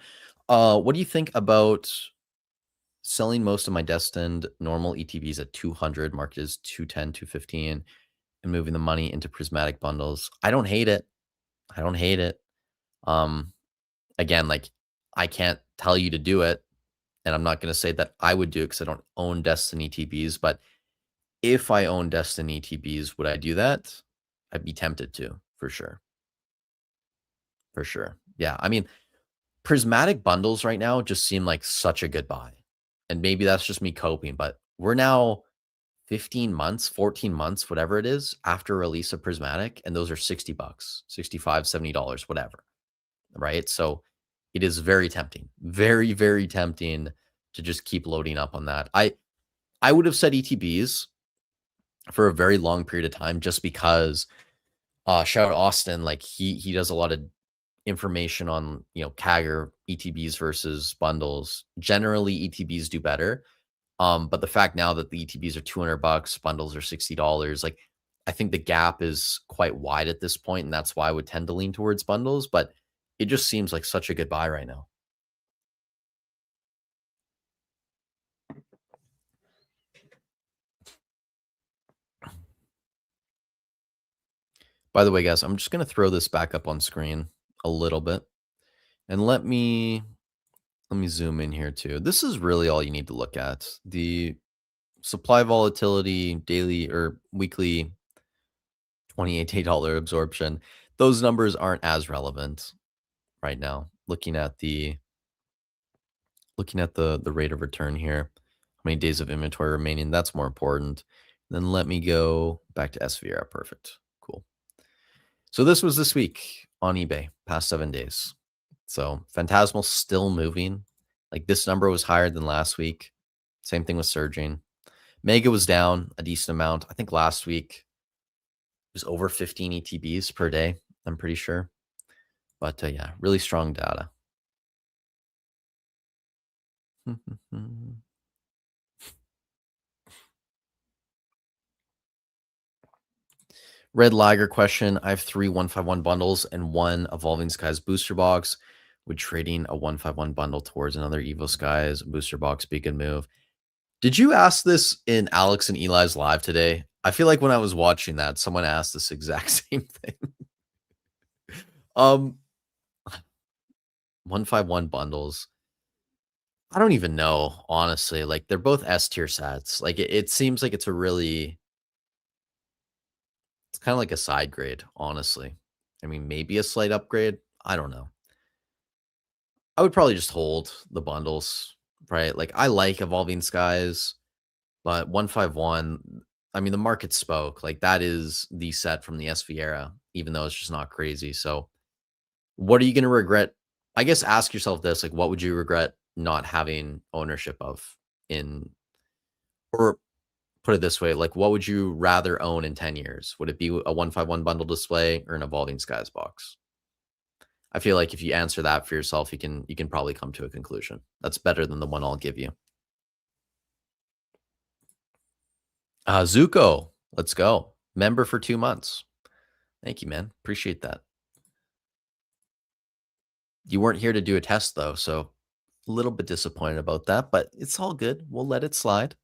Speaker 1: What do you think about selling most of my Destined normal ETBs at 200, marked as 210, 215, and moving the money into prismatic bundles? I don't hate it. I don't hate it. Again, like I can't tell you to do it, and I'm not going to say that I would do it because I don't own Destiny ETBs. But if I own Destiny ETBs, would I do that? I'd be tempted to, for sure. For sure. Yeah. I mean, prismatic bundles right now just seem like such a good buy. And maybe that's just me coping, but we're now 15 months, 14 months, whatever it is, after release of prismatic, and those are 60 bucks, 65, $70, whatever. Right? So it is very tempting. Very, very tempting to just keep loading up on that. I would have said ETBs for a very long period of time just because shout out Austin, like he does a lot of information on, you know, Kagger ETBs versus bundles. Generally ETBs do better. But the fact now that the ETBs are 200 bucks, bundles are $60, like I think the gap is quite wide at this point, and that's why I would tend to lean towards bundles, but it just seems like such a good buy right now. By the way, guys, I'm just going to throw this back up on screen a little bit. And let me zoom in here too. This is really all you need to look at. The supply volatility, daily or weekly $28 absorption. Those numbers aren't as relevant right now. Looking at the rate of return here, how many days of inventory remaining, that's more important. Then let me go back to SVR. Perfect. Cool. So this was this week on eBay, past 7 days. So Phantasmal still moving. Like this number was higher than last week. Same thing with Surging. Mega was down a decent amount. I think last week it was over 15 ETBs per day, I'm pretty sure. But yeah, really strong data. Red Liger question. I have 3 151 bundles and 1 Evolving Skies booster box. Would trading a 151 bundle towards another Evo Skies booster box be a good move? Did you ask this in Alex and Eli's live today? I feel like when I was watching that, someone asked this exact same thing. 151 bundles. I don't even know, honestly. Like they're both S tier sets. Like it seems like it's kind of like a side grade, honestly. I mean, maybe a slight upgrade. I don't know. I would probably just hold the bundles, right? Like I like Evolving Skies, but 151, I mean, the market spoke. Like that is the set from the SV era, even though it's just not crazy. So What are you going to regret? I guess ask yourself this, like, what would you regret not having ownership of in, or put it this way, like, what would you rather own in 10 years? Would it be a 151 bundle display or an Evolving Skies box? I feel like if you answer that for yourself, you can probably come to a conclusion. That's better than the one I'll give you. Zuko, let's go. Member for 2 months. Thank you, man. Appreciate that. You weren't here to do a test though, so a little bit disappointed about that, but it's all good. We'll let it slide.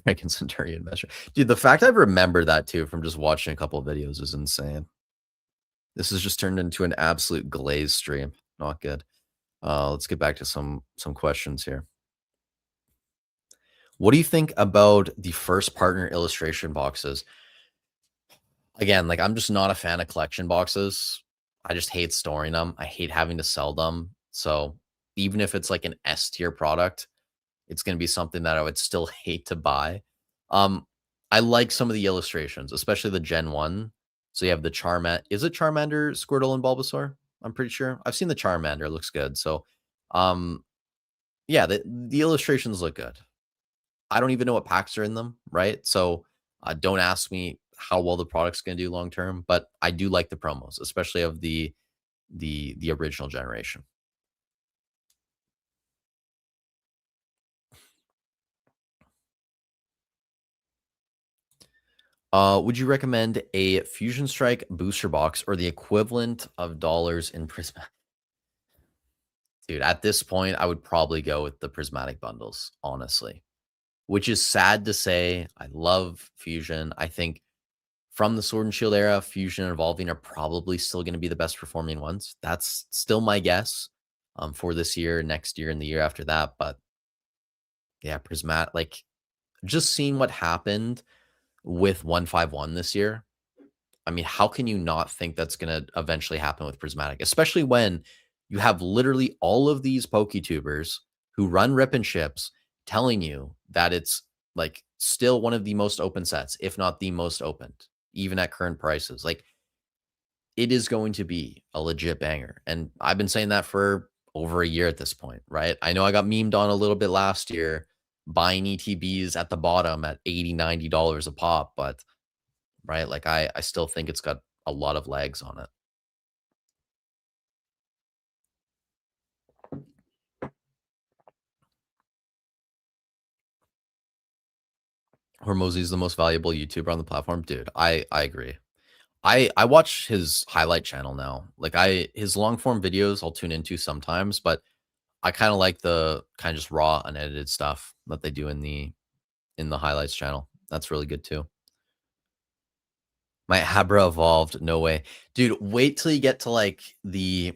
Speaker 1: Dragon Centurion measure. Dude, the fact I remember that too from just watching a couple of videos is insane. This has just turned into an absolute glaze stream. Not good. Let's get back to some questions here. What do you think about the first partner illustration boxes? Again, like, I'm just not a fan of collection boxes. I just hate storing them. I hate having to sell them. So even if it's like an S tier product, it's going to be something that I would still hate to buy. I like some of the illustrations, especially the Gen 1. So you have the Charmander. Is it Charmander, Squirtle, and Bulbasaur? I'm pretty sure. I've seen the Charmander. It looks good. So, yeah, the illustrations look good. I don't even know what packs are in them, right? So don't ask me how well the product's going to do long term, but I do like the promos, especially of the original generation. Would you recommend a Fusion Strike booster box or the equivalent of dollars in Prismatic? Dude, at this point, I would probably go with the Prismatic bundles, honestly, which is sad to say. I love Fusion. I think from the Sword and Shield era, Fusion and Evolving are probably still going to be the best performing ones. That's still my guess for this year, next year, and the year after that. But yeah, Prismatic, like, just seeing what happened with 151 this year. I mean, how can you not think that's going to eventually happen with Prismatic, especially when you have literally all of these PokeTubers who run rip and ships telling you that it's like still one of the most open sets, if not the most opened, even at current prices. Like, it is going to be a legit banger. And I've been saying that for over a year at this point, right? I know I got memed on a little bit last year buying ETBs at the bottom at $80, $90 a pop, but right, like, I still think it's got a lot of legs on it. Hormozy's the most valuable YouTuber on the platform. Dude, I agree. I watch his highlight channel now. Like, his long form videos I'll tune into sometimes, but I kind of like the kind of just raw, unedited stuff that they do in the highlights channel. That's really good too. My Abra evolved. No way. Dude, wait till you get to like I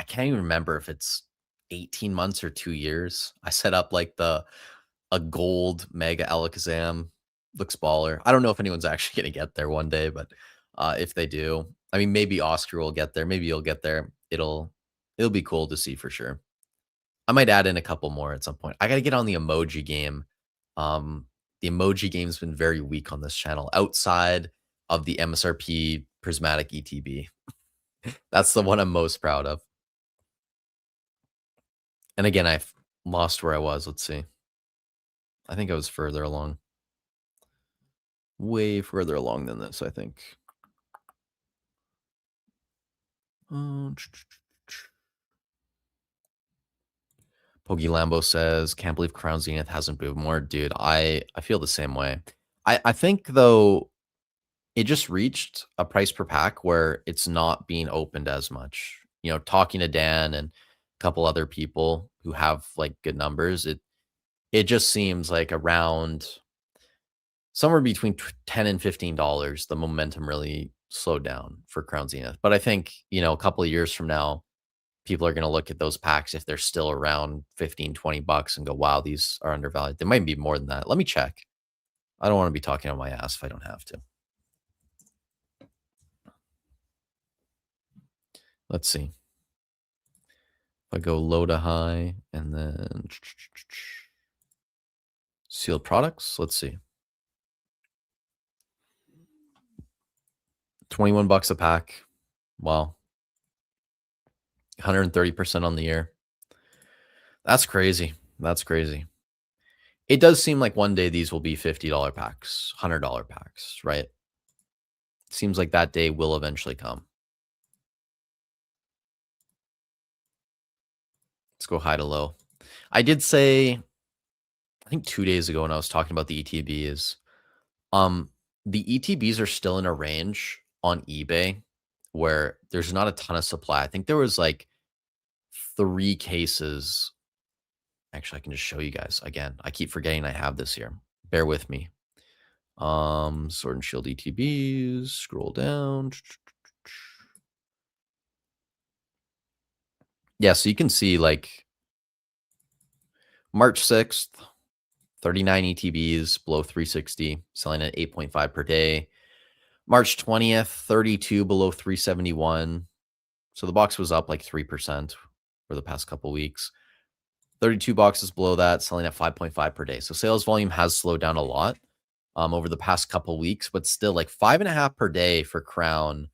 Speaker 1: can't even remember if it's 18 months or 2 years. I set up like a gold Mega Alakazam. Looks baller. I don't know if anyone's actually gonna get there one day, but if they do, I mean, maybe Oscar will get there. Maybe you'll get there. It'll be cool to see for sure. I might add in a couple more at some point. I gotta get on the emoji game. The emoji game's been very weak on this channel outside of the MSRP Prismatic ETB. That's the one I'm most proud of. And again, I've lost where I was. Let's see. I think I was further along. Way further along than this, I think. Pogi Lambo says, "Can't believe Crown Zenith hasn't moved more." Dude, I feel the same way. I think though it just reached a price per pack where it's not being opened as much. You know, talking to Dan and a couple other people who have like good numbers, it just seems like around somewhere between 10 and $15, the momentum really slowed down for Crown Zenith. But I think, a couple of years from now, people are going to look at those packs if they're still around 15, $20 and go, wow, these are undervalued. They might be more than that. Let me check. I don't want to be talking on my ass if I don't have to. Let's see. If I go low to high and then sealed products, let's see. $21 a pack. Wow. 130% on the year. That's crazy. That's crazy. It does seem like one day these will be $50 packs, $100 packs, right? Seems like that day will eventually come. Let's go high to low. I did say, I think 2 days ago when I was talking about the ETBs, um, the ETBs are still in a range on eBay where there's not a ton of supply. I think there was like 3 cases. Actually, I can just show you guys again. I keep forgetting I have this here. Bear with me. Sword and Shield ETBs, scroll down. Yeah, so you can see like March 6th, 39 ETBs below 360, selling at 8.5 per day. March 20th, 32 below 371. So the box was up like 3% for the past couple weeks. 32 boxes below that, selling at 5.5 per day. So sales volume has slowed down a lot over the past couple weeks, but still like 5.5 per day for Crown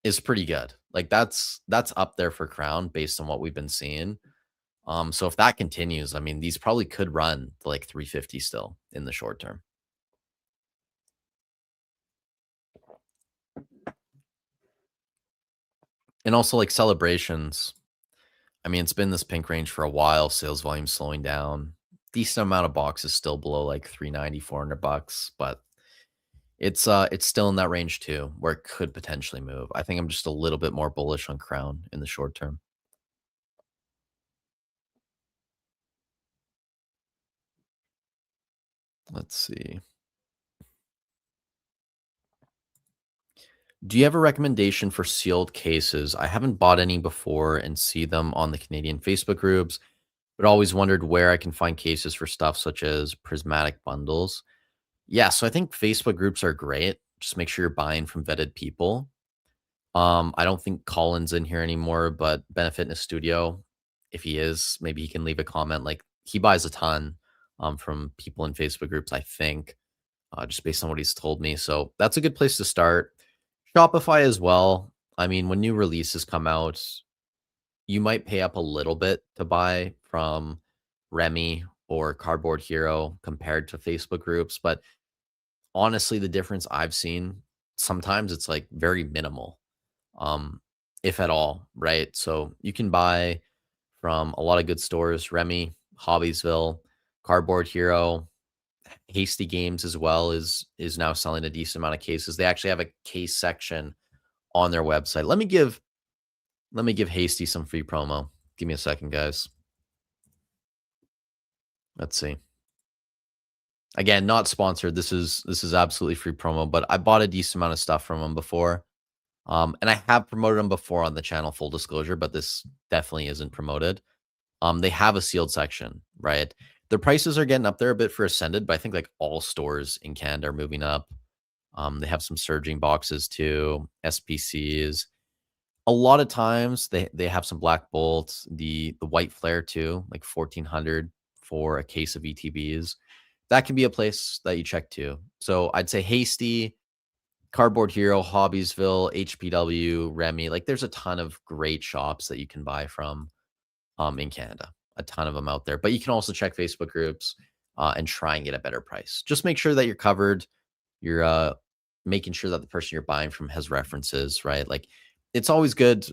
Speaker 1: is pretty good. Like that's up there for Crown based on what we've been seeing. So if that continues, I mean, these probably could run to like 350 still in the short term. And also like celebrations. I mean, it's been this pink range for a while. Sales volume slowing down. Decent amount of boxes still below like 390, $400, but it's still in that range too, where it could potentially move. I think I'm just a little bit more bullish on Crown in the short term. Let's see. Do you have a recommendation for sealed cases? I haven't bought any before and see them on the Canadian Facebook groups, but always wondered where I can find cases for stuff such as prismatic bundles. Yeah, so I think Facebook groups are great. Just make sure you're buying from vetted people. I don't think Colin's in here anymore, but Benefit in a Studio, if he is, maybe he can leave a comment. Like he buys a ton from people in Facebook groups, I think, just based on what he's told me. So that's a good place to start. Shopify as well. I mean, when new releases come out, you might pay up a little bit to buy from Remy or Cardboard Hero compared to Facebook groups. But honestly, the difference I've seen, sometimes it's like very minimal, um, if at all, right? So you can buy from a lot of good stores, Remy, Hobbiesville, Cardboard Hero, Hasty Games as well is now selling a decent amount of cases. They actually have a case section on their website. Let me give Hasty some free promo. Give me a second, guys. Let's see. Again, not sponsored. This is absolutely free promo, but I bought a decent amount of stuff from them before. And I have promoted them before on the channel, full disclosure, but this definitely isn't promoted. They have a sealed section, right? Their prices are getting up there a bit for Ascended, but I think like all stores in Canada are moving up. They have some surging boxes too, SPCs. A lot of times they have some black bolts, the white flare too, like 1400 for a case of ETBs. That can be a place that you check too. So I'd say Hasty, Cardboard Hero, Hobbiesville, HPW, Remy. Like there's a ton of great shops that you can buy from in Canada. A ton of them out there. But you can also check Facebook groups and try and get a better price. Just make sure that you're covered. You're making sure that the person you're buying from has references, right? Like it's always good.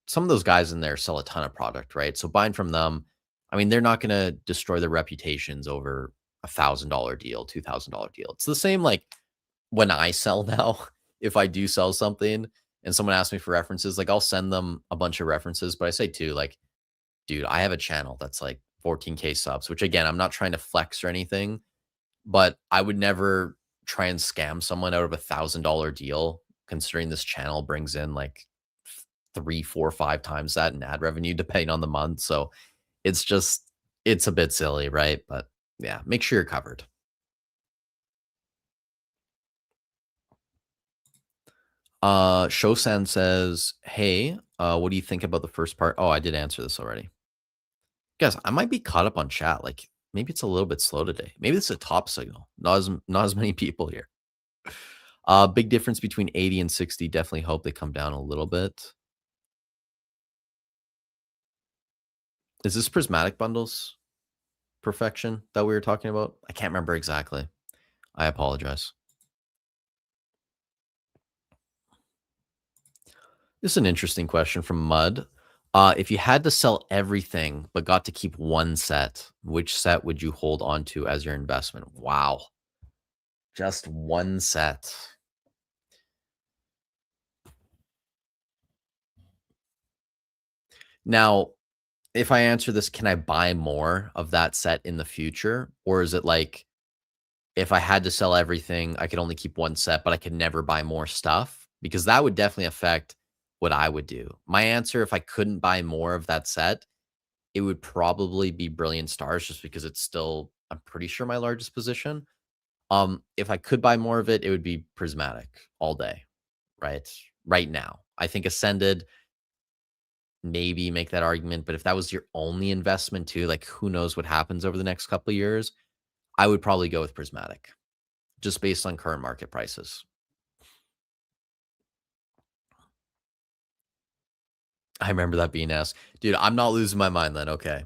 Speaker 1: Some of those guys in there sell a ton of product, right? So buying from them, I mean, they're not going to destroy their reputations over $1,000 deal, $2,000 deal. It's the same like when I sell now. If I do sell something and someone asks me for references, like I'll send them a bunch of references, but I say too, like, dude, I have a channel that's like 14K subs, which again, I'm not trying to flex or anything, but I would never try and scam someone out of $1,000 deal, considering this channel brings in like 3, 4, 5 times that in ad revenue, depending on the month. So it's just, it's a bit silly, right? But yeah, make sure you're covered. Shosan says, hey, what do you think about the first part? Oh, I did answer this already. Guys, I might be caught up on chat. Like maybe it's a little bit slow today. Maybe it's a top signal. Not as many people here. Big difference between 80 and 60. Definitely hope they come down a little bit. Is this prismatic bundles perfection that we were talking about? I can't remember exactly. I apologize. This is an interesting question from Mud. If you had to sell everything but got to keep one set, which set would you hold on to as your investment? Wow. Just one set. Now, if I answer this, can I buy more of that set in the future? Or is it like if I had to sell everything, I could only keep one set, but I could never buy more stuff? Because that would definitely affect what I would do. My answer, if I couldn't buy more of that set, it would probably be Brilliant Stars just because it's still, I'm pretty sure, my largest position. If I could buy more of it, it would be Prismatic all day, right? Right now. I think Ascended, maybe make that argument, but if that was your only investment too, like who knows what happens over the next couple of years, I would probably go with Prismatic just based on current market prices. I remember that being asked. Dude, I'm not losing my mind then. Okay.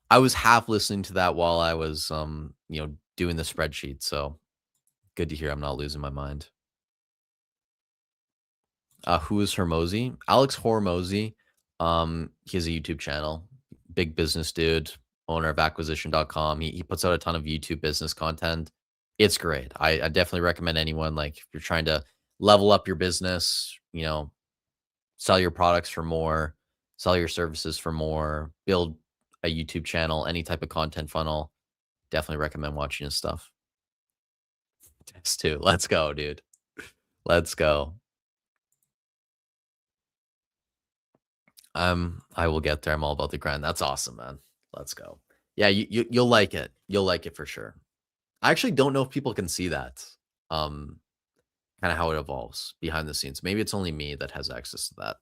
Speaker 1: I was half listening to that while I was doing the spreadsheet. So good to hear I'm not losing my mind. Who is Hermosi? Alex Hormozy. He has a YouTube channel. Big business dude, owner of acquisition.com. He puts out a ton of YouTube business content. It's great. I definitely recommend anyone, like if you're trying to level up your business, sell your products for more, sell your services for more, build a YouTube channel, any type of content funnel. Definitely recommend watching his stuff. Test two. Let's go, dude. Let's go. I will get there. I'm all about the grind. That's awesome, man. Let's go. Yeah, you'll like it. You'll like it for sure. I actually don't know if people can see that. Um, kind of how it evolves behind the scenes. Maybe it's only me that has access to that.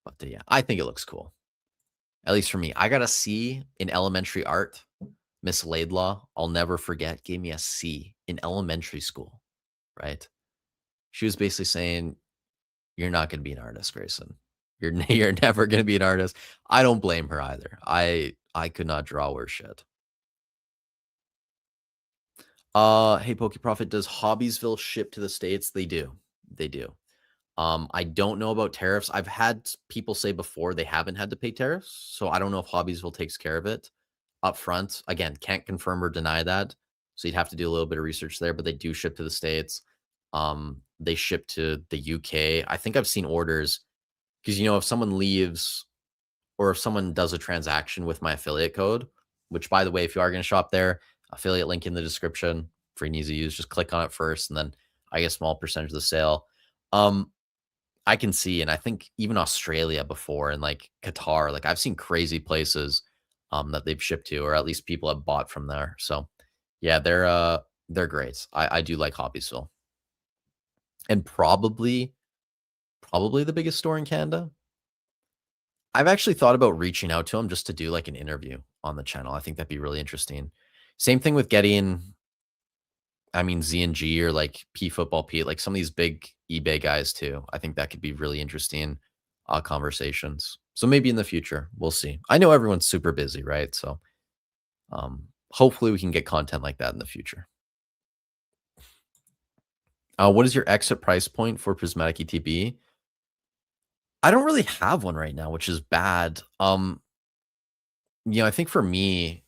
Speaker 1: But yeah, I think it looks cool. At least for me. I got a C in elementary art. Miss Laidlaw, I'll never forget, gave me a C in elementary school, right? She was basically saying, "You're not going to be an artist, Grayson. You're never going to be an artist." I don't blame her either. I could not draw worse shit. Hey, Poke Profit, does Hobbiesville ship to the States? They do. They do. I don't know about tariffs. I've had people say before they haven't had to pay tariffs, so I don't know if Hobbiesville takes care of it up front. Again, can't confirm or deny that. So you'd have to do a little bit of research there, but they do ship to the States. They ship to the UK. I think I've seen orders because if someone leaves or if someone does a transaction with my affiliate code, which by the way, if you are going to shop there, affiliate link in the description, free and easy use. Just click on it first, and then I get a small percentage of the sale. I can see, and I think even Australia before and like Qatar, like I've seen crazy places that they've shipped to, or at least people have bought from there. So yeah, they're great. I do like Hobbiesville. And probably the biggest store in Canada. I've actually thought about reaching out to them just to do like an interview on the channel. I think that'd be really interesting. Same thing with getting, I mean, Z and G or like P Football Pete, like some of these big eBay guys too. I think that could be really interesting conversations. So maybe in the future, we'll see. I know everyone's super busy, right? So hopefully we can get content like that in the future. What is your exit price point for Prismatic ETB? I don't really have one right now, which is bad. I think for me,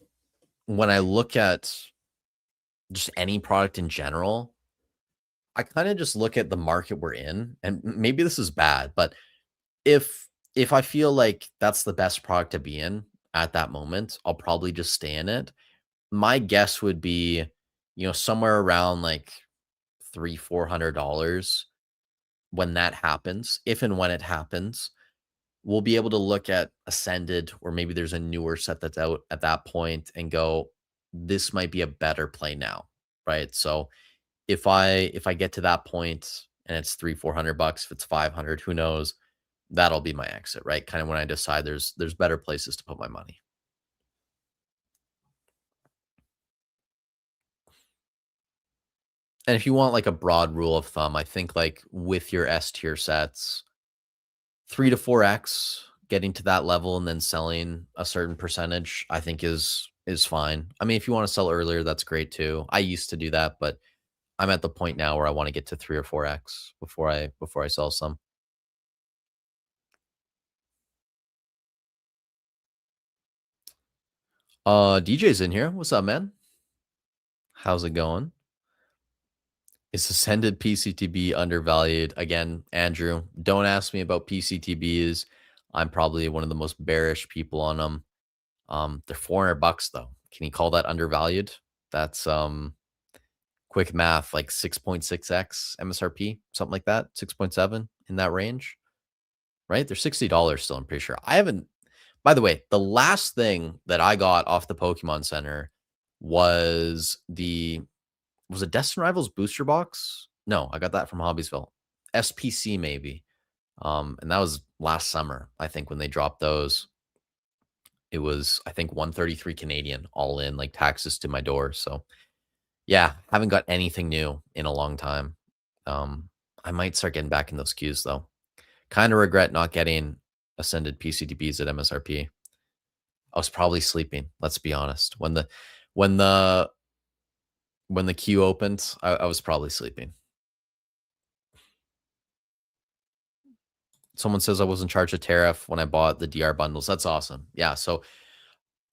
Speaker 1: when I look at just any product in general, I kind of just look at the market we're in, and maybe this is bad, but if I feel like that's the best product to be in at that moment, I'll probably just stay in it. My guess would be, somewhere around like $300-400 when that happens. If and when it happens, we'll be able to look at Ascended, or maybe there's a newer set that's out at that point and go, this might be a better play now, right? So if I get to that point and it's $300-400, if it's 500, who knows? That'll be my exit, right? Kind of when I decide there's better places to put my money. And if you want like a broad rule of thumb, I think like with your S tier sets, 3 to 4x getting to that level and then selling a certain percentage, I think is fine. I mean, if you want to sell earlier, that's great too. I used to do that, but I'm at the point now where I want to get to 3 or 4x before I sell some. DJ's in here. What's up, man? How's it going? Is Ascended PCTB undervalued? Again, Andrew, don't ask me about PCTBs. I'm probably one of the most bearish people on them. They're $400 though. Can you call that undervalued? That's quick math, like 6.6x MSRP, something like that, 6.7 in that range, right? They're $60 still, I'm pretty sure. I haven't, by the way, the last thing that I got off the Pokemon Center was was it Destined Rivals booster box? No, I got that from Hobbiesville. SPC maybe. And that was last summer, I think, when they dropped those. It was, I think, 133 Canadian all in, like taxes to my door. So yeah, haven't got anything new in a long time. I might start getting back in those queues though. Kind of regret not getting Ascended PCTBs at MSRP. I was probably sleeping, let's be honest. When the when the queue opened, I was probably sleeping. Someone says I wasn't charged a tariff when I bought the DR bundles. That's awesome. Yeah, so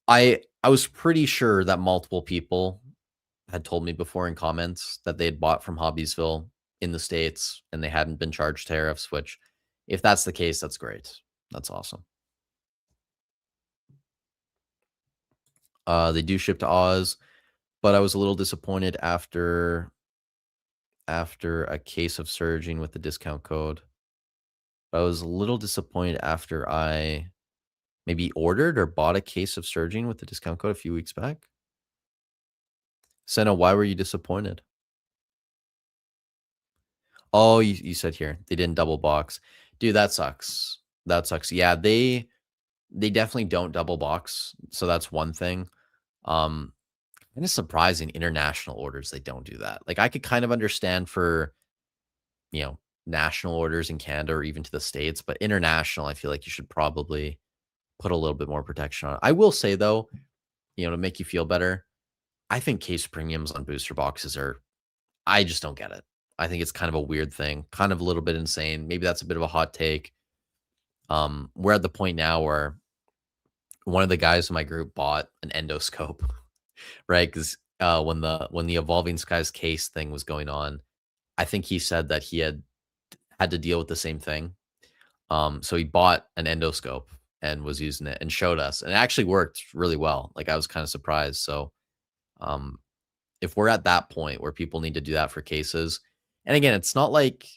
Speaker 1: I was pretty sure that multiple people had told me before in comments that they had bought from Hobbiesville in the States and they hadn't been charged tariffs, which if that's the case, that's great. That's awesome. They do ship to Oz, but I was a little disappointed after a case of surging with the discount code. I was a little disappointed after I maybe ordered or bought a case of surging with the discount code a few weeks back. Senna, why were you disappointed? Oh, you said here they didn't double box. Dude, that sucks. That sucks. Yeah, they definitely don't double box. So that's one thing. And it's surprising international orders they don't do that. Like I could kind of understand for, national orders in Canada or even to the States, but international, I feel like you should probably put a little bit more protection on it. I will say though, to make you feel better, I think case premiums on booster boxes I just don't get it. I think it's kind of a weird thing, kind of a little bit insane. Maybe that's a bit of a hot take. We're at the point now where one of the guys in my group bought an endoscope, right? Because when the Evolving Skies case thing was going on, I think he said that he had to deal with the same thing. So he bought an endoscope and was using it and showed us, and it actually worked really well. Like I was kind of surprised. So um, if we're at that point where people need to do that for cases, and again, it's not like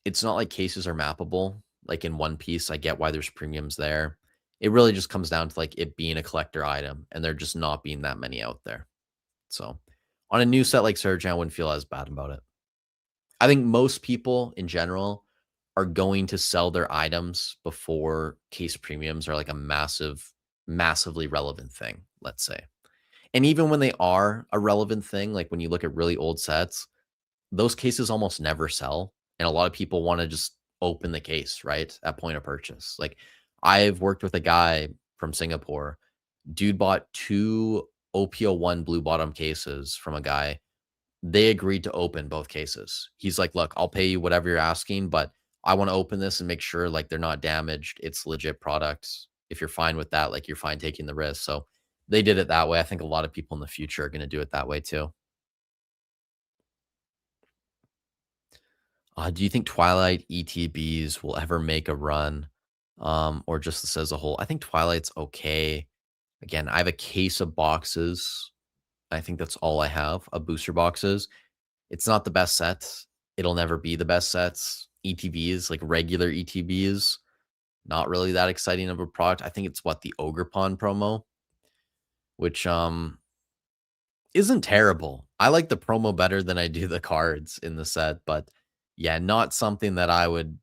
Speaker 1: cases are mappable like in one piece. I get why there's premiums there. It really just comes down to like it being a collector item and there just not being that many out there. So on a new set like Surge, I wouldn't feel as bad about it. I think most people in general are going to sell their items before case premiums are like a massively relevant thing, let's say. And even when they are a relevant thing, like when you look at really old sets, those cases almost never sell. And a lot of people want to just open the case, right? At point of purchase. Like I've worked with a guy from Singapore. Dude bought 2 OPO1 blue bottom cases from a guy. They agreed to open both cases. He's like, look, I'll pay you whatever you're asking, but I want to open this and make sure like they're not damaged. It's legit products. If you're fine with that, like you're fine taking the risk. So they did it that way. I think a lot of people in the future are going to do it that way too. Do you think Twilight ETBs will ever make a run? Or just as a whole? I think Twilight's okay. Again, I have a case of boxes. I think that's all I have of booster boxes. It's not the best sets. It'll never be the best sets. ETBs, like regular ETBs, not really that exciting of a product. I think it's the Ogre Pond promo, which isn't terrible. I like the promo better than I do the cards in the set, but yeah, not something that I would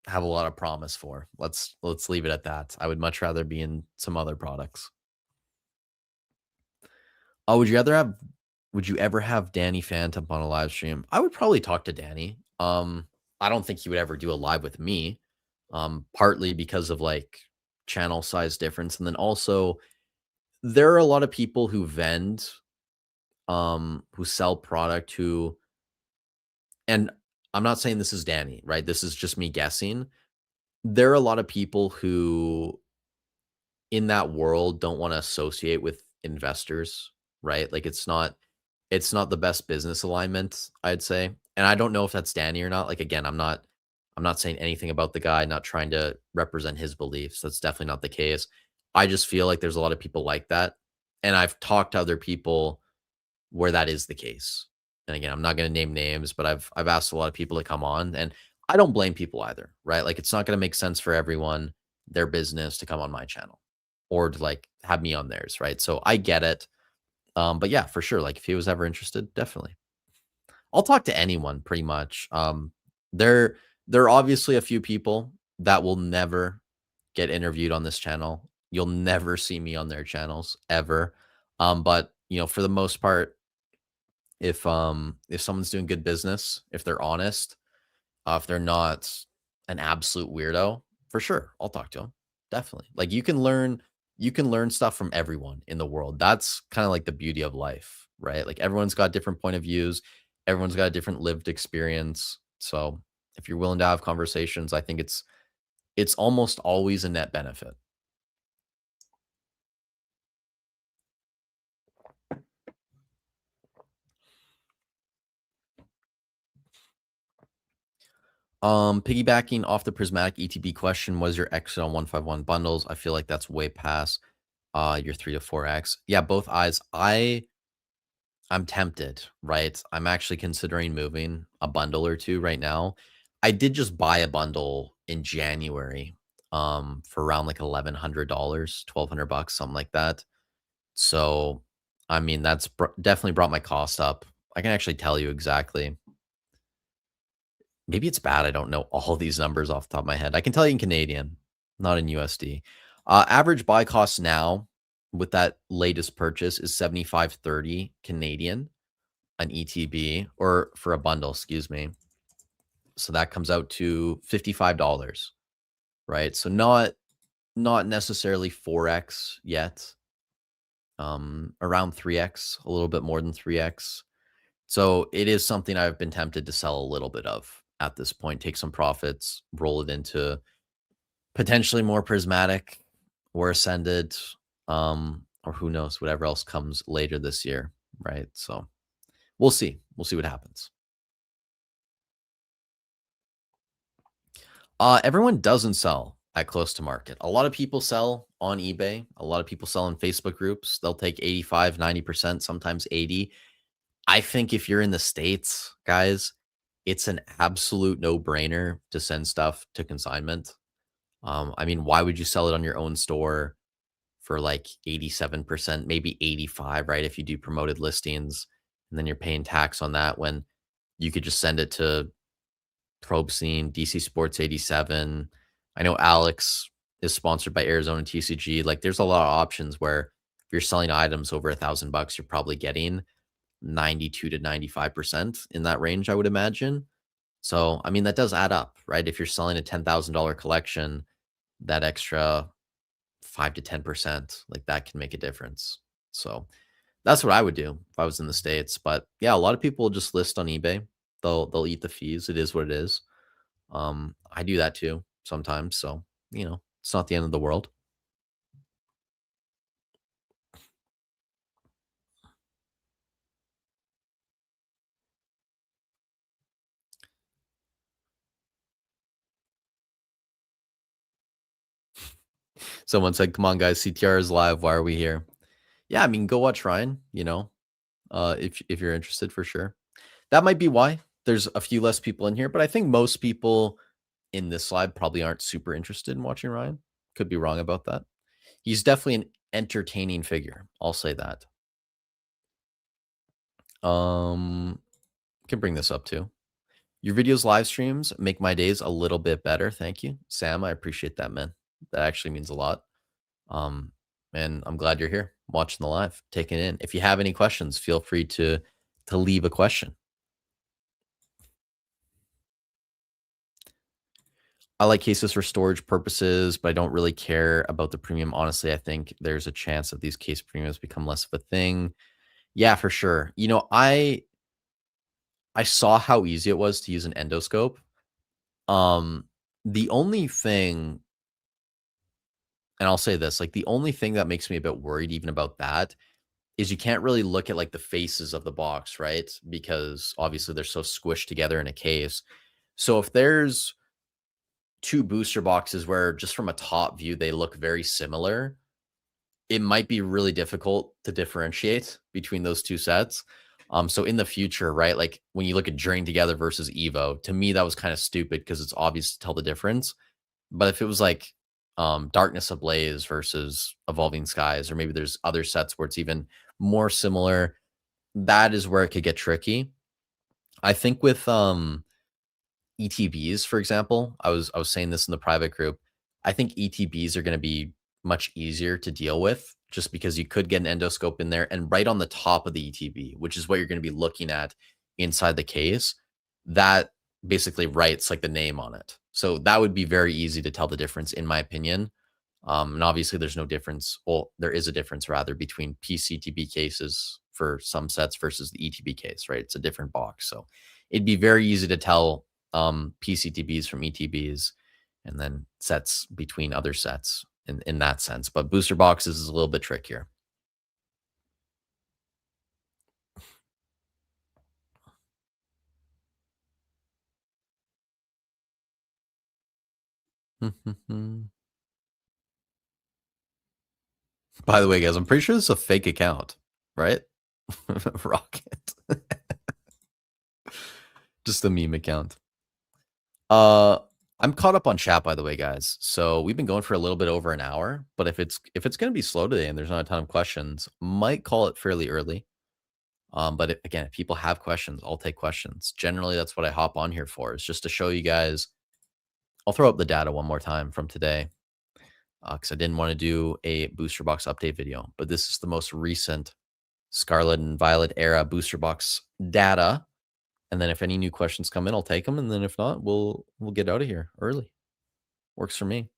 Speaker 1: have a lot of promise for. Let's leave it at that. I would much rather be in some other products. Oh, would you ever have Danny Phantom on a live stream? I would probably talk to Danny. I don't think he would ever do a live with me. partly because of like channel size difference. And then also there are a lot of people who vend, who sell product who, and I'm not saying this is Danny, right? This is just me guessing. There are a lot of people who in that world don't want to associate with investors, right? Like it's not the best business alignment, I'd say. And I don't know if that's Danny or not. Like again, I'm not saying anything about the guy, not trying to represent his beliefs. That's definitely not the case. I just feel like there's a lot of people like that. And I've talked to other people where that is the case. And again, I'm not going to name names, but I've asked a lot of people to come on, and I don't blame people either, right? Like it's not going to make sense for everyone, their business to come on my channel or to like have me on theirs, right? So I get it. But yeah, for sure. Like if he was ever interested, definitely. I'll talk to anyone pretty much. There there are obviously a few people that will never get interviewed on this channel. You'll never see me on their channels ever. But you know, for the most part, if someone's doing good business, if they're honest, if they're not an absolute weirdo, for sure, I'll talk to them. Definitely. Like you can learn stuff from everyone in the world. That's kind of like the beauty of life, right? Like everyone's got different point of views, everyone's got a different lived experience. So if you're willing to have conversations, I think it's almost always a net benefit. Piggybacking off the Prismatic ETB question, was your exit on 151 bundles? I feel like that's way past your 3 to 4x. Yeah, both eyes. I'm tempted, right? I'm actually considering moving a bundle or two right now. I did just buy a bundle in January for around like $1,100, 1,200 bucks, something like that. So, I mean, that's definitely brought my cost up. I can actually tell you exactly. Maybe it's bad I don't know all these numbers off the top of my head. I can tell you in Canadian, not in USD. Average buy cost now with that latest purchase is 75.30 Canadian, an ETB, or for a bundle, excuse me. So that comes out to $55, right? So not necessarily 4x yet. Around 3x, a little bit more than 3x. So it is something I've been tempted to sell a little bit of at this point, take some profits, roll it into potentially more prismatic or ascended, or who knows, whatever else comes later this year, right? So we'll see. We'll see what happens. Everyone doesn't sell at close to market. A lot of people sell on eBay. A lot of people sell in Facebook groups. They'll take 85, 90%, sometimes 80. I think if you're in the States, guys, it's an absolute no-brainer to send stuff to consignment. I mean, why would you sell it on your own store for like 87%, maybe 85, right? If you do promoted listings and then you're paying tax on that when you could just send it to Probe Scene, DC Sports 87. I know Alex is sponsored by Arizona TCG. Like there's a lot of options where if you're selling items over $1,000, you're probably getting 92 to 95% in that range, I would imagine. So, I mean, that does add up, right? If you're selling a $10,000 collection, that extra 5 to 10%, like that can make a difference. So, that's what I would do if I was in the States. But yeah, a lot of people just list on eBay. They'll eat the fees. It is what it is. I do that too sometimes. So, it's not the end of the world. Someone said, "Come on, guys, CTR is live. Why are we here?" Yeah, I mean, go watch Ryan, if you're interested for sure. That might be why there's a few less people in here, but I think most people in this live probably aren't super interested in watching Ryan. Could be wrong about that. He's definitely an entertaining figure. I'll say that. Um, can bring this up too. Your videos, live streams make my days a little bit better. Thank you, Sam. I appreciate that, man. That actually means a lot. Um, and I'm glad you're here watching the live, taking it in. If you have any questions, feel free to leave a question. I like cases for storage purposes, but I don't really care about the premium. Honestly, I think there's a chance that these case premiums become less of a thing. Yeah, for sure. I saw how easy it was to use an endoscope. Um, the only thing, and I'll say this, like the only thing that makes me a bit worried even about that is you can't really look at like the faces of the box, right? Because obviously they're so squished together in a case. So if there's two booster boxes where just from a top view they look very similar, it might be really difficult to differentiate between those two sets. So in the future, right, like when you look at Drain Together versus Evo, to me that was kind of stupid because it's obvious to tell the difference. But if it was like Darkness Ablaze versus Evolving Skies, or maybe there's other sets where it's even more similar, that is where it could get tricky. I think with ETBs, for example, I was saying this in the private group. I think ETBs are going to be much easier to deal with just because you could get an endoscope in there and right on the top of the ETB, which is what you're going to be looking at inside the case, that basically writes like the name on it. So that would be very easy to tell the difference, in my opinion. And obviously, there's no difference. Well, there is a difference rather between PCTB cases for some sets versus the ETB case, right? It's a different box. So it'd be very easy to tell PCTBs from ETBs and then sets between other sets in that sense. But booster boxes is a little bit trickier. By the way, guys, I'm pretty sure this is a fake account, right? Rocket. Just a meme account. Uh I'm caught up on chat, by the way, guys. So we've been going for a little bit over an hour, but if it's gonna be slow today and there's not a ton of questions, might call it fairly early. But again, if people have questions, I'll take questions. Generally, that's what I hop on here for, is just to show you guys. I'll throw up the data one more time from today because I didn't want to do a booster box update video, but this is the most recent Scarlet and Violet era booster box data. And then if any new questions come in, I'll take them. And then if not, we'll get out of here early. Works for me.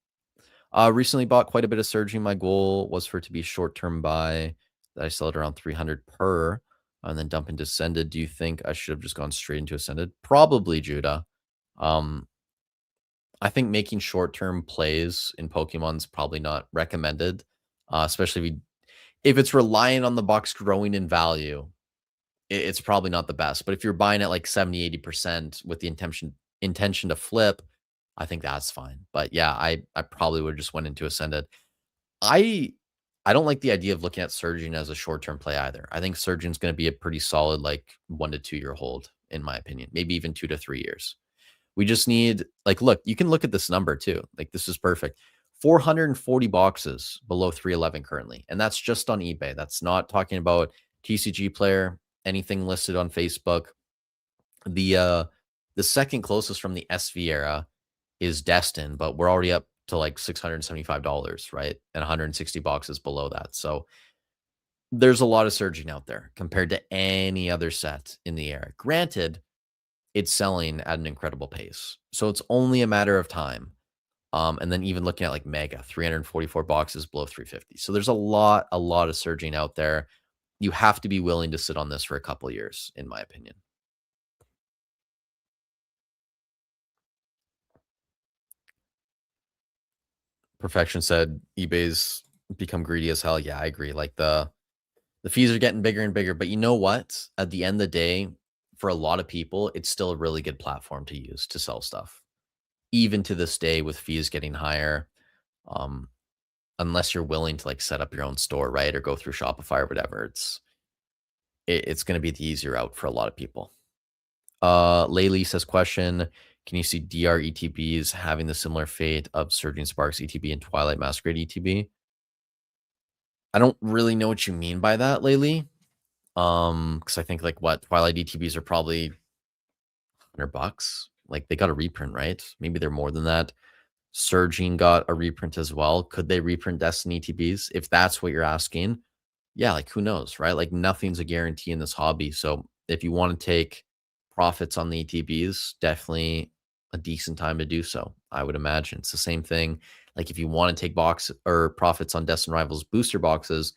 Speaker 1: Recently bought quite a bit of surging. My goal was for it to be a short-term buy that I sell at around 300 per and then dump into Ascended. Do you think I should have just gone straight into Ascended? Probably, Judah. Um, I think making short-term plays in Pokemon's probably not recommended, especially if it's relying on the box growing in value. It's probably not the best. But if you're buying at like 70-80% with the intention to flip, I think that's fine. But yeah, I probably would have just went into Ascended. I I don't like the idea of looking at Surgeon as a short-term play either. I think Surgeon's going to be a pretty solid like 1 to 2 year hold in my opinion, maybe even 2 to 3 years. We just need like look, you can look at this number too. Like this is perfect. 440 boxes below 311 currently, and that's just on eBay. That's not talking about TCG player, anything listed on Facebook. The second closest from the SV era is Destined, but we're already up to like $675, right? And 160 boxes below that. So there's a lot of surging out there compared to any other set in the era. Granted, it's selling at an incredible pace. So it's only a matter of time. And then even looking at like Mega, 344 boxes below 350. So there's a lot of surging out there. You have to be willing to sit on this for a couple of years, in my opinion. Perfection said eBay's become greedy as hell. Yeah, I agree. Like the fees are getting bigger and bigger, but you know what? At the end of the day, for a lot of people, it's still a really good platform to use to sell stuff. Even to this day with fees getting higher, um, unless you're willing to like set up your own store, right? Or go through Shopify or whatever. It's going to be the easier route for a lot of people. Laylee says question, can you see DR ETBs having the similar fate of Surging Sparks ETB and Twilight Masquerade ETB? I don't really know what you mean by that, Laylee. Because I think like what Twilight ETBs are probably $100. Like they got a reprint, right? Maybe they're more than that. Surging got a reprint as well. Could they reprint Destiny ETBs? If that's what you're asking, yeah, like who knows, right? Like nothing's a guarantee in this hobby. So if you want to take profits on the ETBs, definitely a decent time to do so. I would imagine it's the same thing. Like if you want to take box or profits on Destined Rivals booster boxes,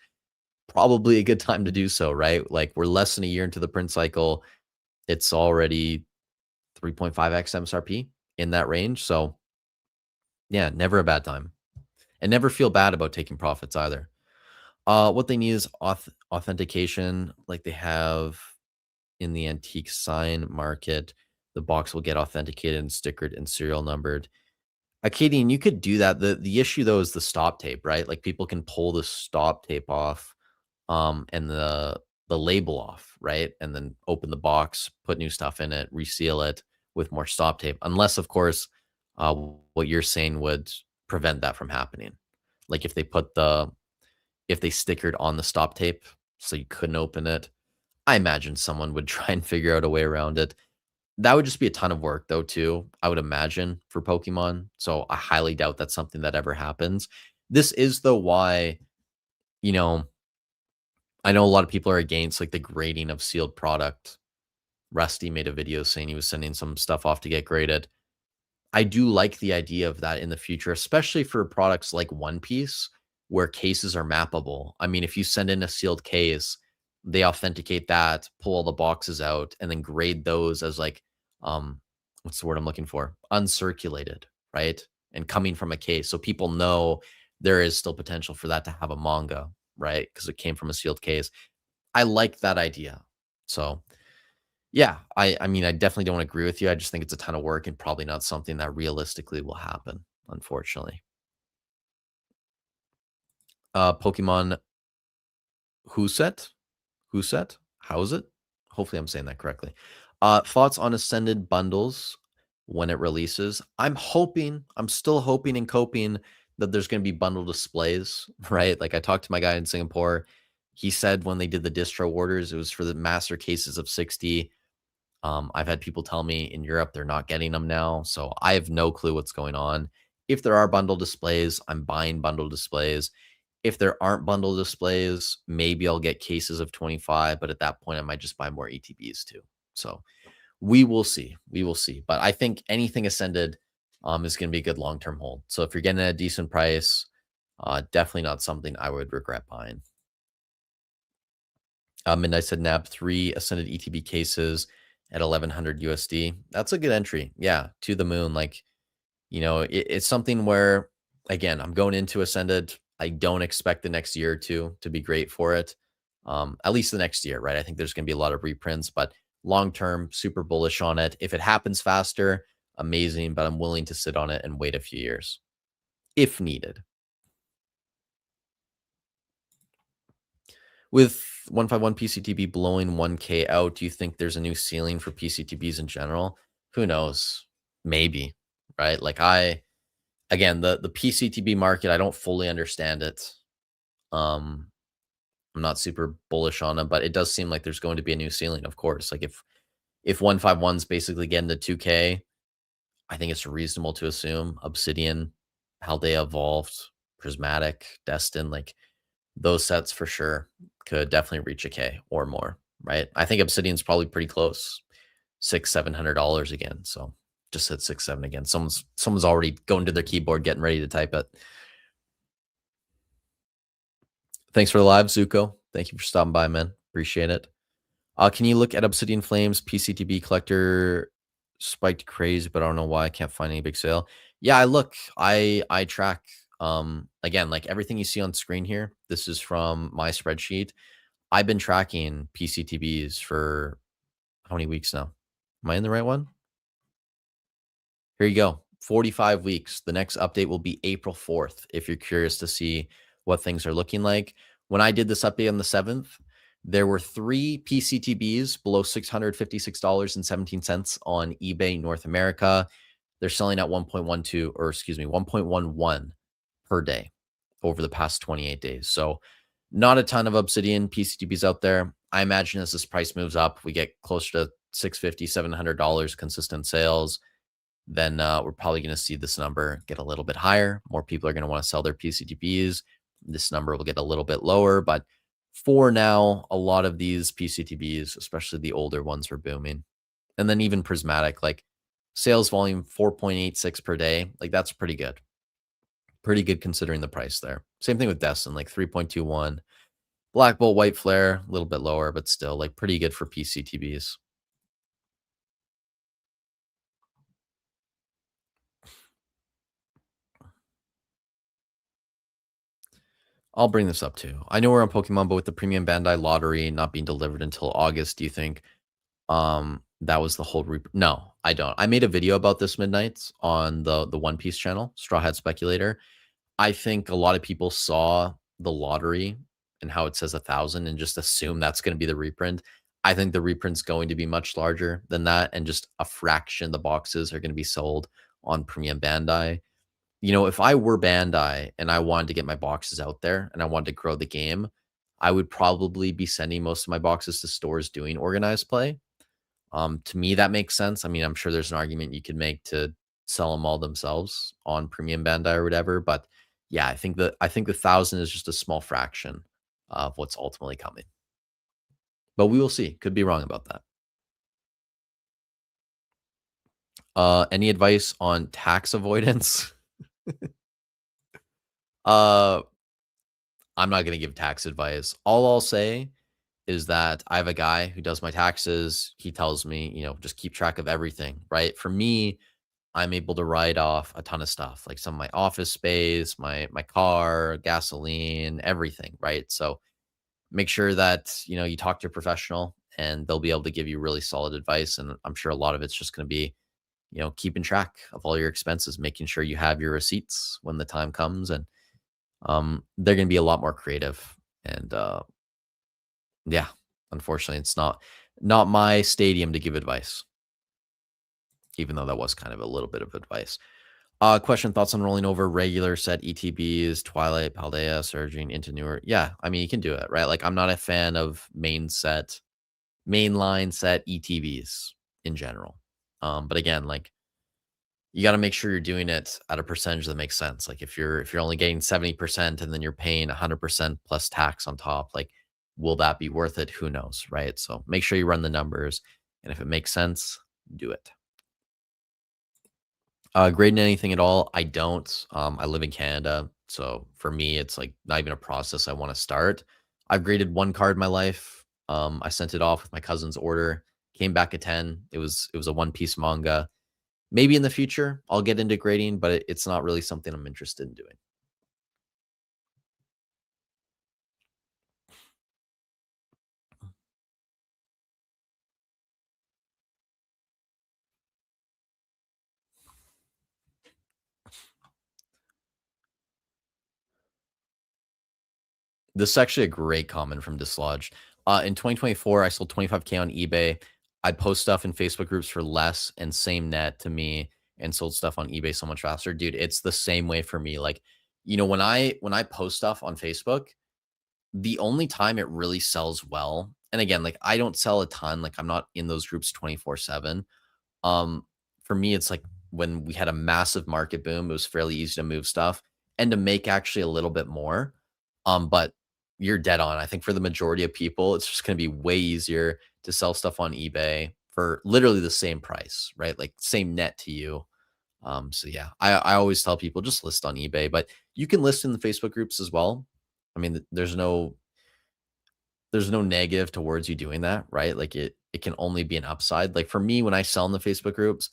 Speaker 1: probably a good time to do so, right? Like we're less than a year into the print cycle. It's already 3.5x MSRP in that range. So yeah, never a bad time. And never feel bad about taking profits either. What they need is authentication, like they have in the antique sign market. The box will get authenticated and stickered and serial numbered. Acadian, you could do that. The issue though is the stop tape, right? Like people can pull the stop tape off, and the label off, right? And then open the box, put new stuff in it, reseal it with more stop tape. Unless, of course, what you're saying would prevent that from happening. Like if they stickered on the stop tape so you couldn't open it, I imagine someone would try and figure out a way around it. That would just be a ton of work though, too, I would imagine, for Pokemon. So I highly doubt that's something that ever happens. This is though why, you know, I know a lot of people are against like the grading of sealed product. Rusty made a video saying he was sending some stuff off to get graded. I do like the idea of that in the future, especially for products like One Piece, where cases are mappable. I mean, if you send in a sealed case, they authenticate that, pull all the boxes out, and then grade those as like, what's the word I'm looking for? Uncirculated, right? And coming from a case. So people know there is still potential for that to have a manga, right? Because it came from a sealed case. I like that idea. So yeah, I mean, I definitely don't agree with you. I just think it's a ton of work and probably not something that realistically will happen, unfortunately. Pokemon Whoset? Whoset? How is it? Hopefully I'm saying that correctly. Thoughts on Ascended bundles when it releases. I'm still hoping and coping that there's going to be bundle displays, right? Like I talked to my guy in Singapore. He said when they did the distro orders, it was for the master cases of 60. I've had people tell me in Europe they're not getting them now. So I have no clue what's going on. If there are bundle displays, I'm buying bundle displays. If there aren't bundle displays, maybe I'll get cases of 25, but at that point, I might just buy more ETBs too. So we will see. We will see. But I think anything Ascended is going to be a good long term hold. So if you're getting at a decent price, definitely not something I would regret buying. Midnight said NAB 3 Ascended ETB cases at 1100 USD. That's a good entry. Yeah, to the moon. Like, it's something where, again, I'm going into Ascended. I don't expect the next year or two to be great for it. At least the next year, right? I think there's going to be a lot of reprints, but long term, super bullish on it. If it happens faster, amazing, but I'm willing to sit on it and wait a few years if needed. With 151 PCTB blowing 1K out, do you think there's a new ceiling for PCTBs in general? Who knows? Maybe, right? Like again, the PCTB market, I don't fully understand it. I'm not super bullish on it, but it does seem like there's going to be a new ceiling, of course. Like if 151's basically getting to 2K, I think it's reasonable to assume Obsidian, Paldean Evolved, Prismatic, Destined, like those sets for sure could definitely reach a K or more, right? I think Obsidian's probably pretty close, $600-700 again. So just said 6-7 again. Someone's already going to their keyboard, getting ready to type it. Thanks for the live, Zuko. Thank you for stopping by, man. Appreciate it. Can you look at Obsidian Flames PCTB collector spiked crazy, but I don't know why I can't find any big sale. Yeah, I track. Again, like everything you see on screen here, this is from my spreadsheet. I've been tracking PCTBs for how many weeks now? Am I in the right one? Here you go. 45 weeks. The next update will be April 4th. If you're curious to see what things are looking like. When I did this update on the 7th, there were 3 PCTBs below $656.17 on eBay North America. They're selling at 1.11 per day over the past 28 days. So not a ton of Obsidian PCTBs out there. I imagine as this price moves up, we get closer to $650, $700 consistent sales, then we're probably going to see this number get a little bit higher. More people are going to want to sell their PCTBs. This number will get a little bit lower, but for now, a lot of these PCTBs, especially the older ones, are booming. And then even Prismatic, like Sales volume 4.86 per day. Like that's pretty good. Pretty good considering the price there. Same thing with Destined, like 3.21. Black Bolt, White Flare, a little bit lower, but still like pretty good for PCTBs. I'll bring this up too. I know we're on Pokemon, but with the premium Bandai lottery not being delivered until August, do you think that was the whole no, I don't. I made a video about this midnights on the One Piece channel, Straw Hat Speculator. I think a lot of people saw the lottery and how it says 1,000 and just assume that's going to be the reprint. I think the reprint's going to be much larger than that, and just a fraction of the boxes are going to be sold on premium Bandai. You know, if I were Bandai and I wanted to get my boxes out there and I wanted to grow the game, I would probably be sending most of my boxes to stores doing organized play. To me, that makes sense. I mean, I'm sure there's an argument you could make to sell them all themselves on premium Bandai or whatever, but yeah, I think the 1,000 is just a small fraction of what's ultimately coming. But we will see. Could be wrong about that. Any advice on tax avoidance? uh, I'm not going to give tax advice. All I'll say is that I have a guy who does my taxes. He tells me, just keep track of everything, right? For me, I'm able to write off a ton of stuff, like some of my office space, my car, gasoline, everything, right? So make sure that, you talk to a professional and they'll be able to give you really solid advice. And I'm sure a lot of it's just going to be, keeping track of all your expenses, making sure you have your receipts when the time comes. And they're going to be a lot more creative. And yeah, unfortunately, it's not my stadium to give advice, even though that was kind of a little bit of advice. Question: thoughts on rolling over regular set ETBs, Twilight, Paldea, surging into newer? Yeah, I mean you can do it, right? Like I'm not a fan of mainline set ETBs in general. But again, like you got to make sure you're doing it at a percentage that makes sense. Like if you're only getting 70% and then you're paying 100% plus tax on top, like will that be worth it? Who knows, right? So make sure you run the numbers, and if it makes sense, do it. Grading anything at all? I don't. I live in Canada, so for me, it's like not even a process I want to start. I've graded one card in my life. I sent it off with my cousin's order. Came back a 10. It was a One Piece manga. Maybe in the future I'll get into grading, but it's not really something I'm interested in doing. This is actually a great comment from Dislodged. In 2024, I sold 25K on eBay. I'd post stuff in Facebook groups for less and same net to me, and sold stuff on eBay so much faster. Dude, it's the same way for me. Like, when I post stuff on Facebook, the only time it really sells well, and again, like I don't sell a ton, like I'm not in those groups 24/7. Um, for me, it's like when we had a massive market boom, it was fairly easy to move stuff and to make actually a little bit more. But you're dead on. I think for the majority of people, it's just going to be way easier to sell stuff on eBay for literally the same price, right? Like same net to you. So yeah, I always tell people just list on eBay, but you can list in the Facebook groups as well. I mean, there's no negative towards you doing that, right? Like it can only be an upside. Like for me, when I sell in the Facebook groups,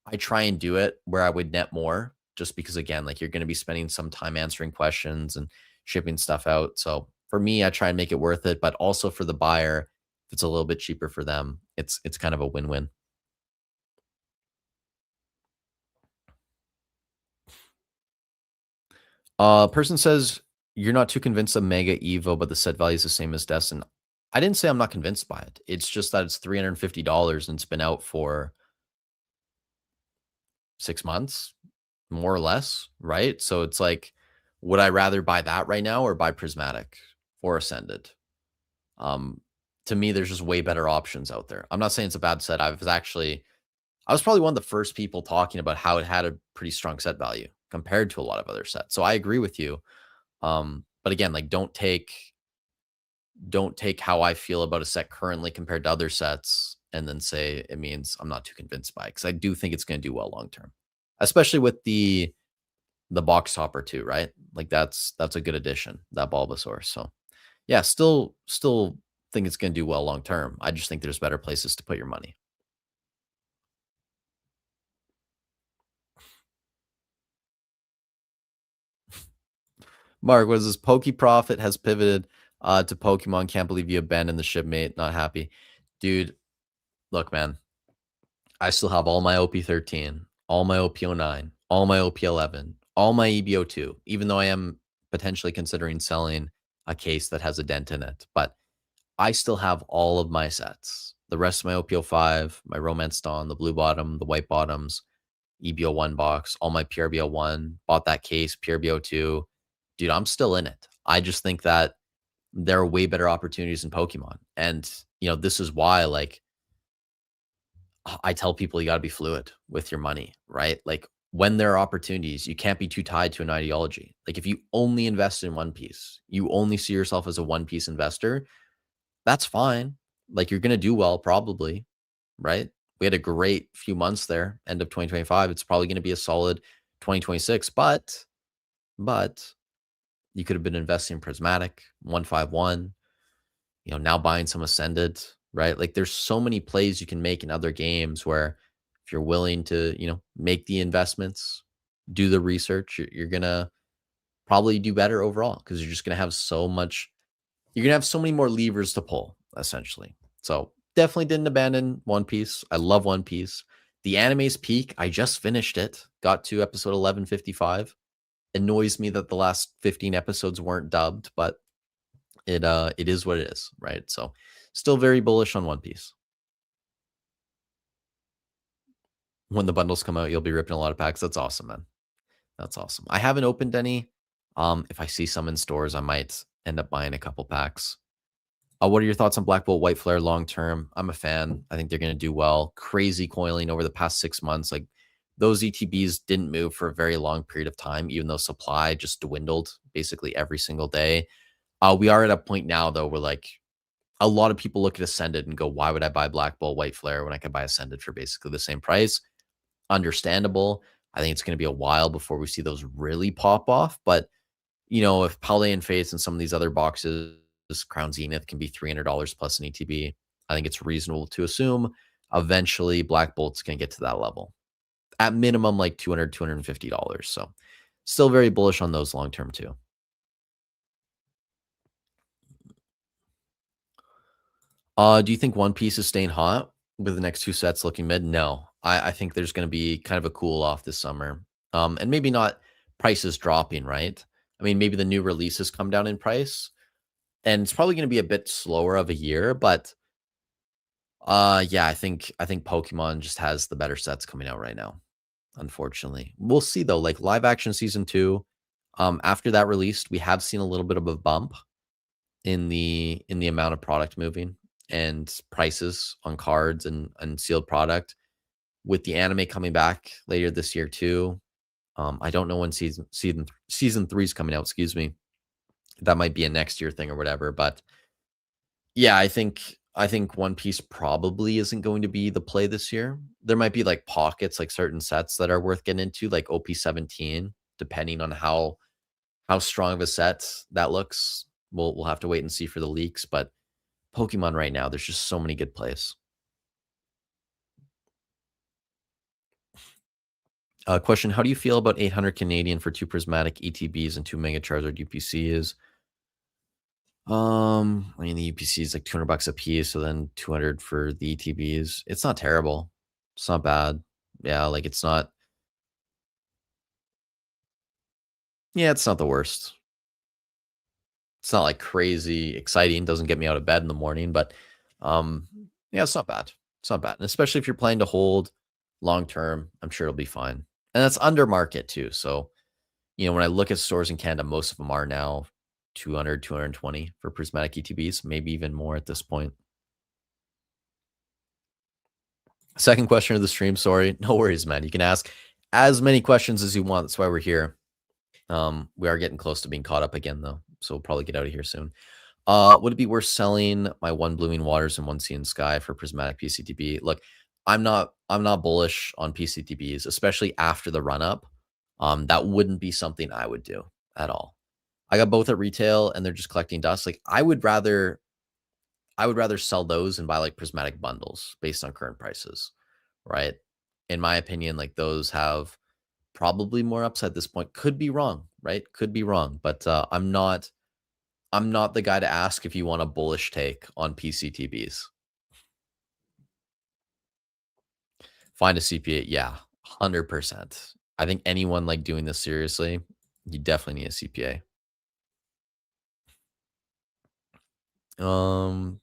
Speaker 1: I try and do it where I would net more, just because again, like you're going to be spending some time answering questions and shipping stuff out. So for me, I try and make it worth it, but also for the buyer, if it's a little bit cheaper for them, it's kind of a win-win. Person says you're not too convinced of Mega Evo, but the set value is the same as Destin. I didn't say I'm not convinced by it. It's just that it's $350 and it's been out for 6 months, more or less, right? So it's like, would I rather buy that right now or buy Prismatic or Ascended? Um, to me, there's just way better options out there. I'm not saying it's a bad set. I was probably one of the first people talking about how it had a pretty strong set value compared to a lot of other sets. So I agree with you. But again, like don't take how I feel about a set currently compared to other sets and then say it means I'm not too convinced by it, because I do think it's going to do well long term, especially with the box topper too, right? Like that's a good addition, that Bulbasaur. So yeah, still think it's going to do well long term. I just think there's better places to put your money. Mark, what is this? Poke Profit has pivoted to Pokemon. Can't believe you abandoned the shipmate. Not happy. Dude, look, man. I still have all my OP13, all my OP09, all my OP11, all my EBO2, even though I am potentially considering selling a case that has a dent in it. But I still have all of my sets. The rest of my OP05, my Romance Dawn, the blue bottom, the white bottoms, EBO1 box, all my PRBO1, bought that case, PRBO2. Dude, I'm still in it. I just think that there are way better opportunities in Pokemon. And, this is why, like, I tell people you got to be fluid with your money, right? Like, when there are opportunities, you can't be too tied to an ideology. Like, if you only invest in One Piece, you only see yourself as a One Piece investor, that's fine. Like, you're going to do well, probably, right? We had a great few months there, end of 2025. It's probably going to be a solid 2026, but you could have been investing in Prismatic, 151, now buying some Ascended, right? Like, there's so many plays you can make in other games where if you're willing to, make the investments, do the research, you're going to probably do better overall, because you're just going to have you're going to have so many more levers to pull, essentially. So definitely didn't abandon One Piece. I love One Piece. The anime's peak, I just finished it, got to episode 1155. Annoys me that the last 15 episodes weren't dubbed, but it is what it is, right? So still very bullish on One Piece. When the bundles come out, you'll be ripping a lot of packs. That's awesome, man. That's awesome. I haven't opened any. If I see some in stores, I might end up buying a couple packs. What are your thoughts on Black Bolt White Flare long term? I'm a fan. I think they're going to do well. Crazy coiling over the past 6 months. Like, those ETBs didn't move for a very long period of time, even though supply just dwindled basically every single day. We are at a point now, though, where, like, a lot of people look at Ascended and go, why would I buy Black Bolt White Flare when I could buy Ascended for basically the same price? Understandable. I think it's going to be a while before we see those really pop off. But, if Palian Fates and some of these other boxes, Crown Zenith can be $300 plus an ETB, I think it's reasonable to assume eventually Black Bolt's going to get to that level. At minimum, like $200, $250. So still very bullish on those long term too. Do you think One Piece is staying hot with the next two sets looking mid? No. I think there's going to be kind of a cool off this summer. And maybe not prices dropping, right? I mean, maybe the new releases come down in price, and it's probably going to be a bit slower of a year, but yeah, I think Pokemon just has the better sets coming out right now. Unfortunately, we'll see though. Like, live action season 2, after that released, we have seen a little bit of a bump in the amount of product moving and prices on cards and sealed product. With the anime coming back later this year too, I don't know when season 3 is coming out. Excuse me, that might be a next year thing or whatever. But yeah, I think One Piece probably isn't going to be the play this year. There might be like pockets, like certain sets that are worth getting into, like OP17, depending on how strong of a set that looks. We'll have to wait and see for the leaks, but Pokemon right now, there's just so many good plays. Question: how do you feel about 800 Canadian for 2 Prismatic ETBs and 2 Mega Charizard UPCs? I mean, the UPC is like $200 a piece, so then 200 for the ETBs. It's not terrible. It's not bad. Yeah, like, it's not. Yeah, it's not the worst. It's not like crazy exciting. Doesn't get me out of bed in the morning, but um, yeah, it's not bad. It's not bad, and especially if you're planning to hold long term, I'm sure it'll be fine. And that's under market too. So, when I look at stores in Canada, most of them are now 200, 220 for Prismatic ETBs, maybe even more at this point. Second question of the stream. Sorry, no worries, man. You can ask as many questions as you want. That's why we're here. We are getting close to being caught up again, though, so we'll probably get out of here soon. Would it be worth selling my one Blooming Waters and one Sea and Sky for Prismatic PCTB? Look, I'm not bullish on PCTBs, especially after the run up. That wouldn't be something I would do at all. I got both at retail and they're just collecting dust. Like I would rather sell those and buy like prismatic bundles based on current prices, right? In my opinion, like those have probably more upside at this point. Could be wrong, right? Could be wrong, but I'm not the guy to ask if you want a bullish take on PCTBs. Find a CPA, yeah, 100%. I think anyone like doing this seriously, you definitely need a CPA. Um,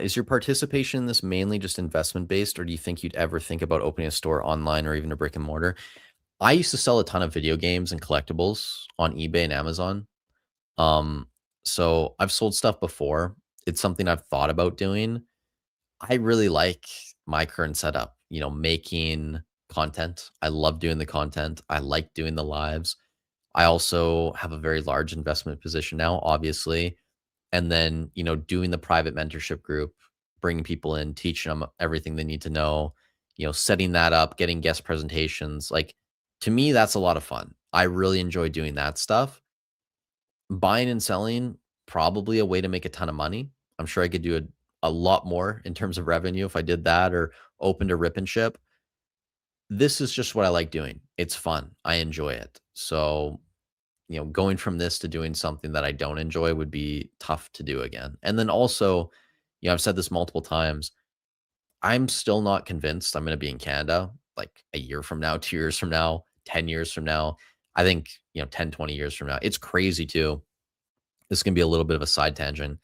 Speaker 1: is your participation in this mainly just investment based, or do you think you'd ever think about opening a store online or even a brick and mortar? I used to sell a ton of video games and collectibles on eBay and Amazon. Um, so I've sold stuff before. It's something I've thought about doing. I really like my current setup, making content. I love doing the content. I like doing the lives. I also have a very large investment position now, obviously. And then, doing the private mentorship group, bringing people in, teaching them everything they need to know, setting that up, getting guest presentations. Like to me, that's a lot of fun. I really enjoy doing that stuff. Buying and selling, probably a way to make a ton of money. I'm sure I could do a lot more in terms of revenue if I did that or opened a rip and ship. This is just what I like doing. It's fun. I enjoy it. So, going from this to doing something that I don't enjoy would be tough to do again. And then also, I've said this multiple times. I'm still not convinced I'm going to be in Canada like a year from now, 2 years from now, 10 years from now. I think, 10, 20 years from now. It's crazy too. This can be a little bit of a side tangent.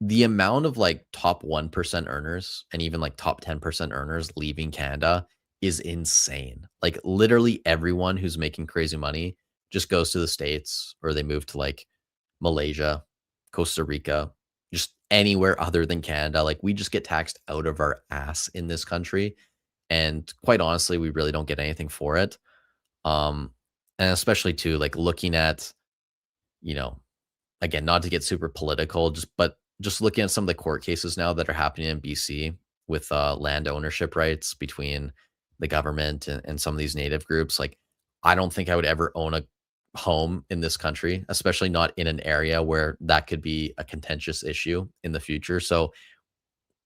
Speaker 1: The amount of like top 1% earners and even like top 10% earners leaving Canada is insane. Like literally everyone who's making crazy money just goes to the States or they move to like Malaysia, Costa Rica, just anywhere other than Canada. Like we just get taxed out of our ass in this country. And quite honestly, we really don't get anything for it. Um, and especially too, like looking at, you know, again, not to get super political, just looking at some of the court cases now that are happening in BC with land ownership rights between the government and some of these native groups. Like, I don't think I would ever own a home in this country, especially not in an area where that could be a contentious issue in the future. So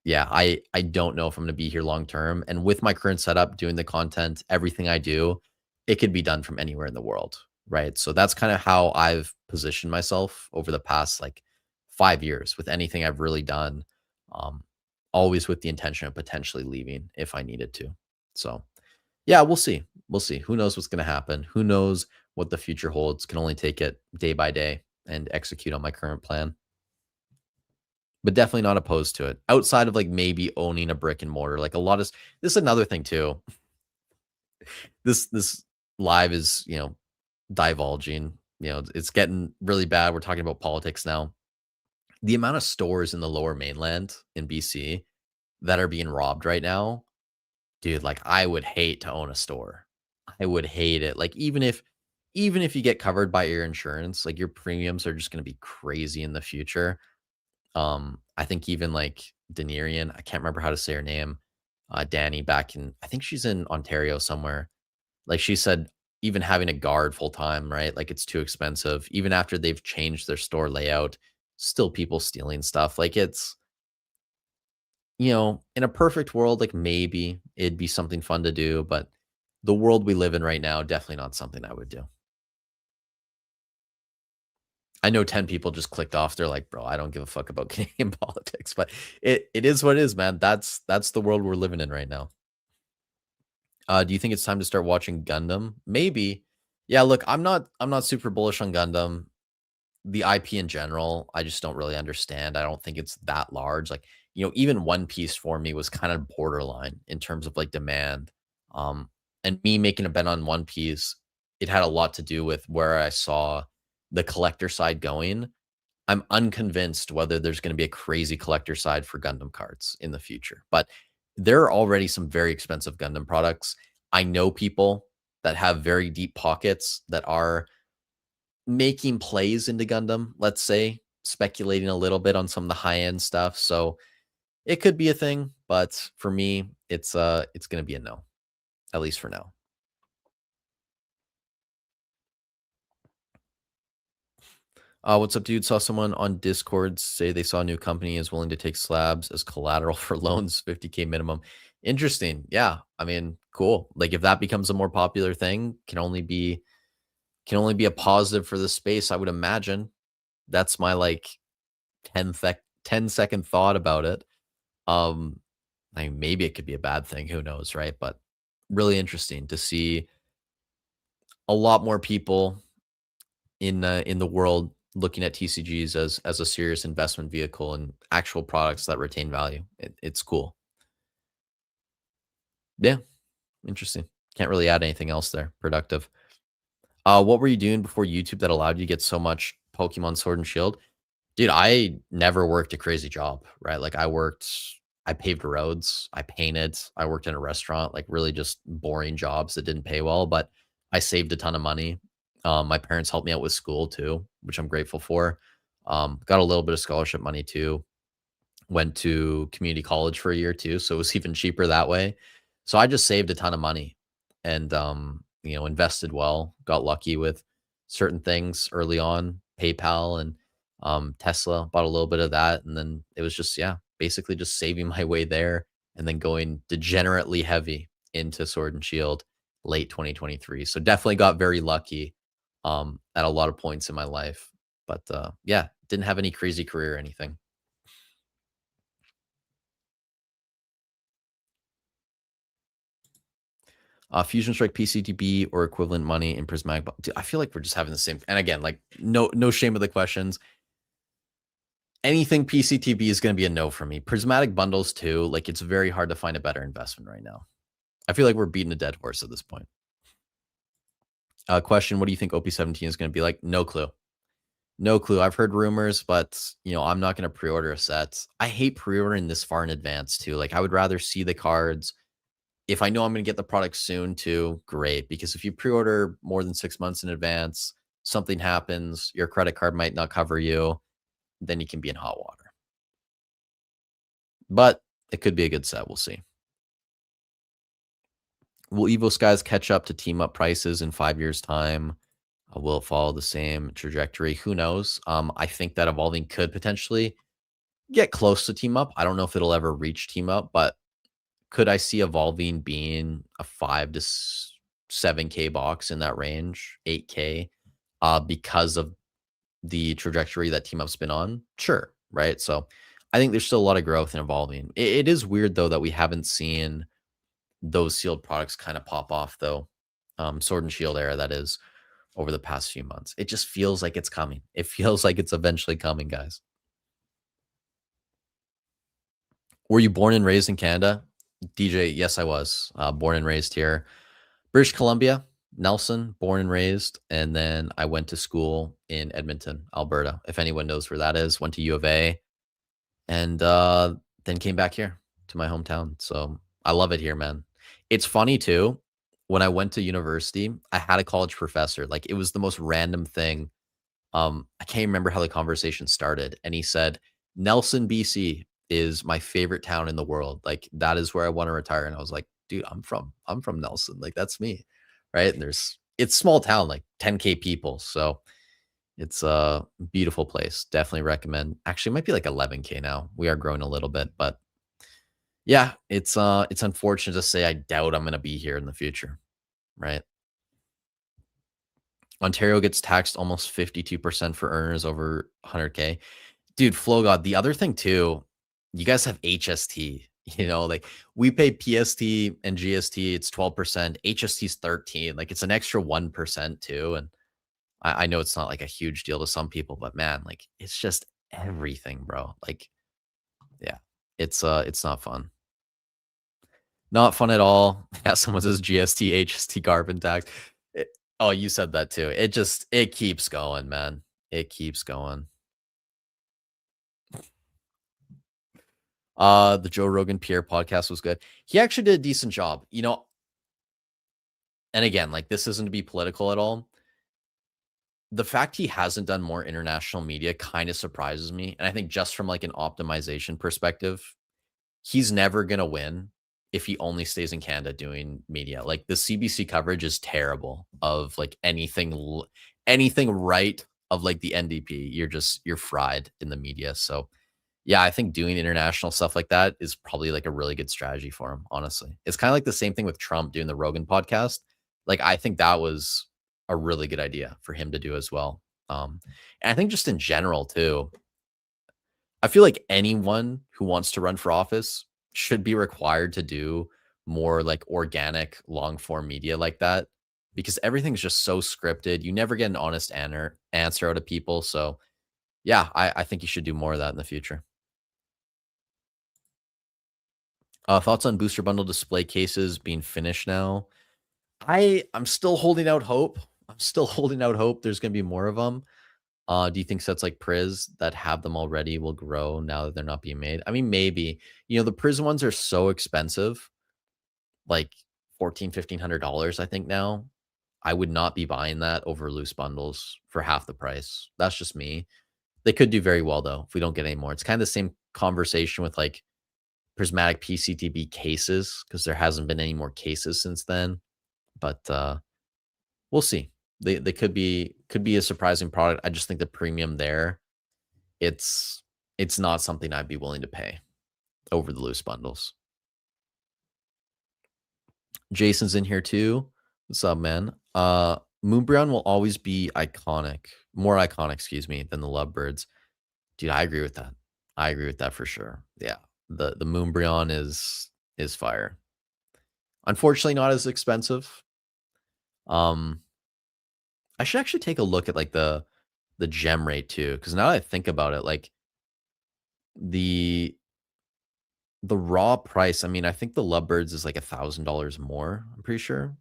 Speaker 1: yeah, I don't know if I'm going to be here long term. And with my current setup, doing the content, everything I do, it could be done from anywhere in the world, right? So that's kind of how I've positioned myself over the past like 5 years with anything I've really done. Um, Always with the intention of potentially leaving if I needed to. So yeah, we'll see. We'll see. Who knows what's going to happen? Who knows what the future holds? Can only take it day by day and execute on my current plan, but definitely not opposed to it. Outside of like maybe owning a brick and mortar, like a lot of this is another thing too. This live is, divulging, it's getting really bad. We're talking about politics now. The amount of stores in the lower mainland in BC that are being robbed right now, dude, like I would hate to own a store. I would hate it. Like even if you get covered by your insurance, like your premiums are just going to be crazy in the future. I think even like Denerian, I can't remember how to say her name, Danny back in, I think she's in Ontario somewhere. Like she said, even having a guard full time, right? Like it's too expensive. Even after they've changed their store layout, still people stealing stuff. Like it's, in a perfect world, like maybe it'd be something fun to do, but the world we live in right now, definitely not something I would do. I know 10 people just clicked off. They're like, "Bro, I don't give a fuck about Canadian politics." But it is what it is, man. That's the world we're living in right now. Do you think it's time to start watching Gundam? Maybe. Yeah, look, I'm not super bullish on Gundam. The IP in general, I just don't really understand. I don't think it's that large. Like, even One Piece for me was kind of borderline in terms of like demand. Um, and me making a bet on One Piece, it had a lot to do with where I saw the collector side going. I'm unconvinced whether there's going to be a crazy collector side for Gundam cards in the future. But there are already some very expensive Gundam products. I know people that have very deep pockets that are making plays into Gundam, let's say, speculating a little bit on some of the high end stuff. So it could be a thing, but for me, it's gonna be a no, at least for now. What's up, dude? Saw someone on Discord say they saw a new company is willing to take slabs as collateral for loans, 50K minimum. Interesting. Yeah. I mean, cool. Like if that becomes a more popular thing, can only be a positive for the space, I would imagine. That's my like 10-second thought about it. Um, I mean, maybe it could be a bad thing. Who knows, right? But really interesting to see a lot more people in the world looking at TCGs as a serious investment vehicle and actual products that retain value. It's cool. Yeah, interesting. Can't really add anything else there. Productive. What were you doing before YouTube that allowed you to get so much Pokemon Sword and Shield? Dude, I never worked a crazy job, right? Like I paved roads, I painted, I worked in a restaurant, like really just boring jobs that didn't pay well, but I saved a ton of money. My parents helped me out with school too, which I'm grateful for. Got a little bit of scholarship money too. Went to community college for a year too, so it was even cheaper that way. So I just saved a ton of money and invested well. Got lucky with certain things early on, PayPal and Tesla. Bought a little bit of that, and then it was just basically just saving my way there, and then going degenerately heavy into Sword and Shield late 2023. So definitely got very lucky at a lot of points in my life, but yeah, didn't have any crazy career or anything. Fusion Strike PCTB or equivalent money in Prismatic. Dude, I feel like we're just having the same. And again, like no shame of the questions. Anything PCTB is going to be a no for me. Prismatic bundles too. Like it's very hard to find a better investment right now. I feel like we're beating a dead horse at this point. Question: what do you think OP17 is going to be like? No clue. No clue. I've heard rumors, but I'm not going to pre-order a set. I hate pre-ordering this far in advance too. Like I would rather see the cards. If I know I'm going to get the product soon too, great. Because if you pre-order more than 6 months in advance, something happens, your credit card might not cover you, then you can be in hot water. But it could be a good set. We'll see. Will Evo Skies catch up to team up prices in 5 years' time? Will it follow the same trajectory? Who knows? I think that evolving could potentially get close to team up. I don't know if it'll ever reach team up, but could I see evolving being a 5 to 7K box in that range, 8K, because of the trajectory that team up's been on? Sure, right? So I think there's still a lot of growth in evolving. It is weird though that we haven't seen those sealed products kind of pop off though. Sword and Shield era, that is, over the past few months. It just feels like it's coming. It feels like it's eventually coming, guys. Were you born and raised in Canada? DJ, yes, I was. Born and raised here. British Columbia, Nelson, born and raised. And then I went to school in Edmonton, Alberta. If anyone knows where that is, went to U of A and then came back here to my hometown. So I love it here, man. It's funny too. When I went to university, I had a college professor. Like it was the most random thing. I can't remember how the conversation started. And he said, Nelson, BC is my favorite town in the world. Like that is where I want to retire. And I was like, dude, I'm from Nelson. Like that's me. Right. And it's small town, like 10K people. So it's a beautiful place. Definitely recommend. Actually, it might be like 11K now. We are growing a little bit, but yeah, it's unfortunate to say I doubt I'm gonna be here in the future. Right. Ontario gets taxed almost 52% for earners over 100K. Dude, Flow God, the other thing too, you guys have HST. Like we pay PST and GST, it's 12%, HST's 13. Like it's an extra 1% too. And I know it's not like a huge deal to some people, but man, like it's just everything, bro. Like, yeah, it's not fun. Not fun at all. Yeah, someone says GST, HST, carbon tax. Oh, you said that too. It keeps going, man. It keeps going. The Joe Rogan Pierre podcast was good. He actually did a decent job, you know. And again, like, this isn't to be political at all. The fact he hasn't done more international media kind of surprises me. And I think just from like an optimization perspective, he's never going to win if he only stays in Canada doing media. Like, the CBC coverage is terrible of like anything right of like the NDP. You're fried in the media. So yeah, I think doing international stuff like that is probably like a really good strategy for him, honestly. It's kind of like the same thing with Trump doing the Rogan podcast. Like, I think that was a really good idea for him to do as well. And I think just in general too, I feel like anyone who wants to run for office should be required to do more like organic long form media like that, because everything's just so scripted. You never get an honest answer out of people. So yeah, I think you should do more of that in the future. Thoughts on booster bundle display cases being finished now? I'm still holding out hope. I'm still holding out hope there's gonna be more of them. Do you think sets like Priz that have them already will grow now that they're not being made? I mean, maybe. You know, the Priz ones are so expensive, like 1,400 $1,500, I think now. I would not be buying that over loose bundles for half the price. That's just me. They could do very well though if we don't get any more. It's kind of the same conversation with like Prismatic PCTB cases, because there hasn't been any more cases since then. But we'll see. They could be a surprising product. I just think the premium there, it's it's not something I'd be willing to pay over the loose bundles. Jason's in here too. What's up, man? Moonbreon will always be iconic, more iconic, excuse me, than the Lovebirds. Dude, I agree with that. I agree with that for sure. Yeah. The Moonbreon is fire. Unfortunately, not as expensive. Um, I should actually take a look at like the gem rate too, because now that I think about it, like the the raw price. I mean, I think the Lovebirds is like $1,000 more. I'm pretty sure,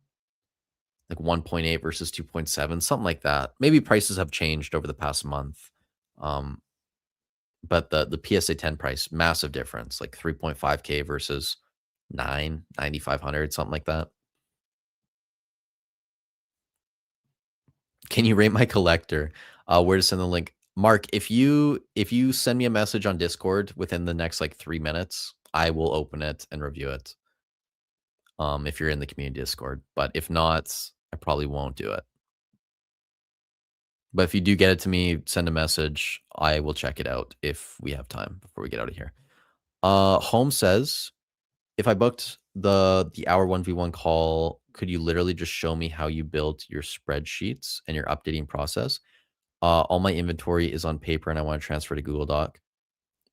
Speaker 1: like 1.8 versus 2.7, something like that. Maybe prices have changed over the past month. Um, but the PSA 10 price, massive difference, like 3.5K versus 9,500, something like that. Can you rate my collector? Where to send the link? Mark, if you send me a message on Discord within the next like 3 minutes, I will open it and review it. If you're in the community Discord, but if not, I probably won't do it. But if you do get it to me, send a message. I will check it out if we have time before we get out of here. Home says, if I booked the hour 1v1 call, could you literally just show me how you built your spreadsheets and your updating process? All my inventory is on paper and I want to transfer to Google Doc.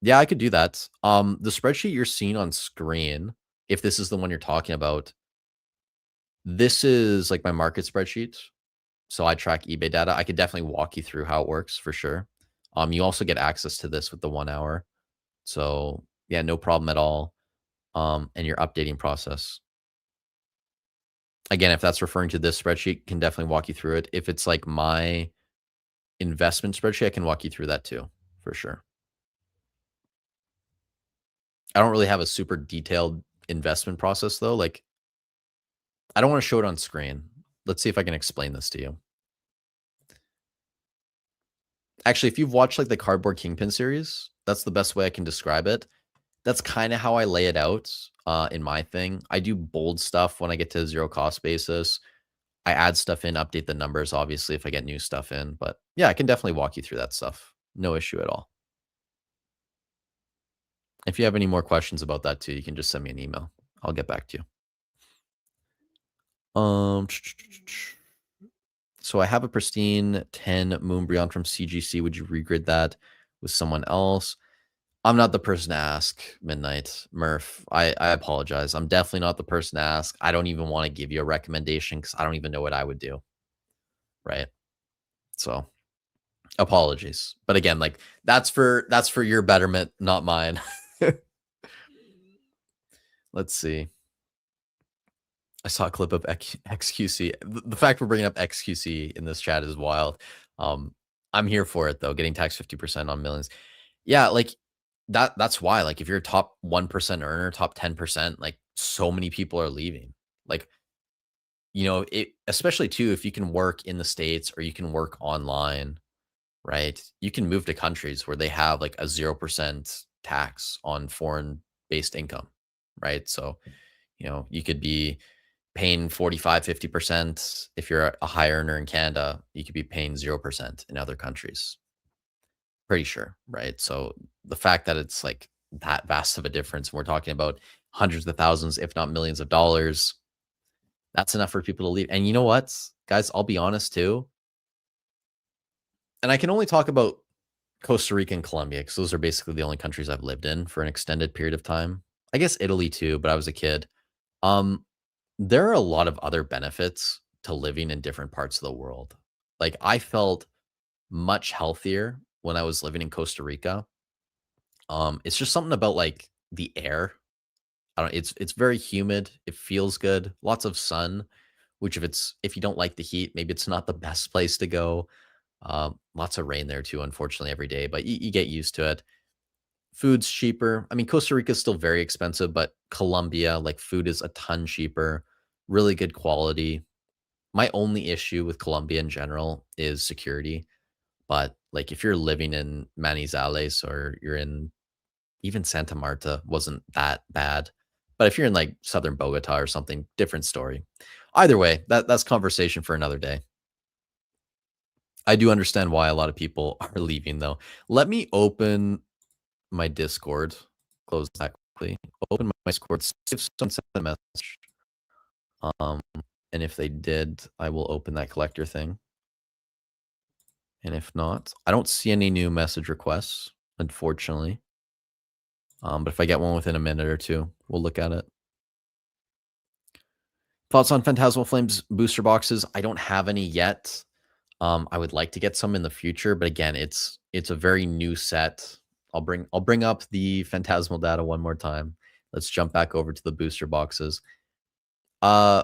Speaker 1: Yeah, I could do that. The spreadsheet you're seeing on screen, if this is the one you're talking about, this is like my market spreadsheet. So I track eBay data. I could definitely walk you through how it works for sure. You also get access to this with the 1 hour. So yeah, no problem at all. And your updating process. Again, if that's referring to this spreadsheet, can definitely walk you through it. If it's like my investment spreadsheet, I can walk you through that too, for sure. I don't really have a super detailed investment process though. Like, I don't want to show it on screen. Let's see if I can explain this to you. Actually, if you've watched like the Cardboard Kingpin series, that's the best way I can describe it. That's kind of how I lay it out in my thing. I do bold stuff when I get to zero cost basis. I add stuff in, update the numbers, obviously, if I get new stuff in. But yeah, I can definitely walk you through that stuff. No issue at all. If you have any more questions about that too, you can just send me an email. I'll get back to you. So I have a pristine 10 Moonbreon from CGC. Would you regrid that with someone else? I'm not the person to ask, Midnight Murph. I apologize. I'm definitely not the person to ask. I don't even want to give you a recommendation because I don't even know what I would do. Right. So apologies. But again, like that's for your betterment, not mine. Let's see. I saw a clip of XQC. The fact we're bringing up XQC in this chat is wild. I'm here for it though. Getting taxed 50% on millions. Yeah, like that's why, like, if you're a top 1% earner, top 10%, like, so many people are leaving. Like, it especially too, if you can work in the States or you can work online, right? You can move to countries where they have like a 0% tax on foreign-based income, right? So, you could be paying 45, 50%. If you're a high earner in Canada, you could be paying 0% in other countries. Pretty sure, right? So the fact that it's like that vast of a difference, and we're talking about hundreds of thousands, if not millions of dollars, that's enough for people to leave. And you know what, guys? I'll be honest too. And I can only talk about Costa Rica and Colombia because those are basically the only countries I've lived in for an extended period of time. I guess Italy too, but I was a kid. Um, there are a lot of other benefits to living in different parts of the world. Like I felt much healthier when I was living in Costa Rica. It's just something about like the air. I don't it's very humid. It feels good. Lots of sun, which if you don't like the heat, maybe it's not the best place to go. Lots of rain there too, unfortunately, every day, but you get used to it. Food's cheaper. I mean, Costa Rica is still very expensive, but Colombia, like food is a ton cheaper, really good quality. My only issue with Colombia in general is security. But like if you're living in Manizales or you're in even Santa Marta wasn't that bad. But if you're in like southern Bogota or something, different story. Either way, that's conversation for another day. I do understand why a lot of people are leaving though. Let me open my Discord. Close that quickly. Open my Discord. See if someone sent a message. Um, and if they did, I will open that collector thing. And if not, I don't see any new message requests, unfortunately. But if I get one within a minute or two, we'll look at it. Thoughts on Phantasmal Flames booster boxes? I don't have any yet. I would like to get some in the future, but again, it's a very new set. I'll bring up the Phantasmal data one more time. Let's jump back over to the booster boxes. Uh,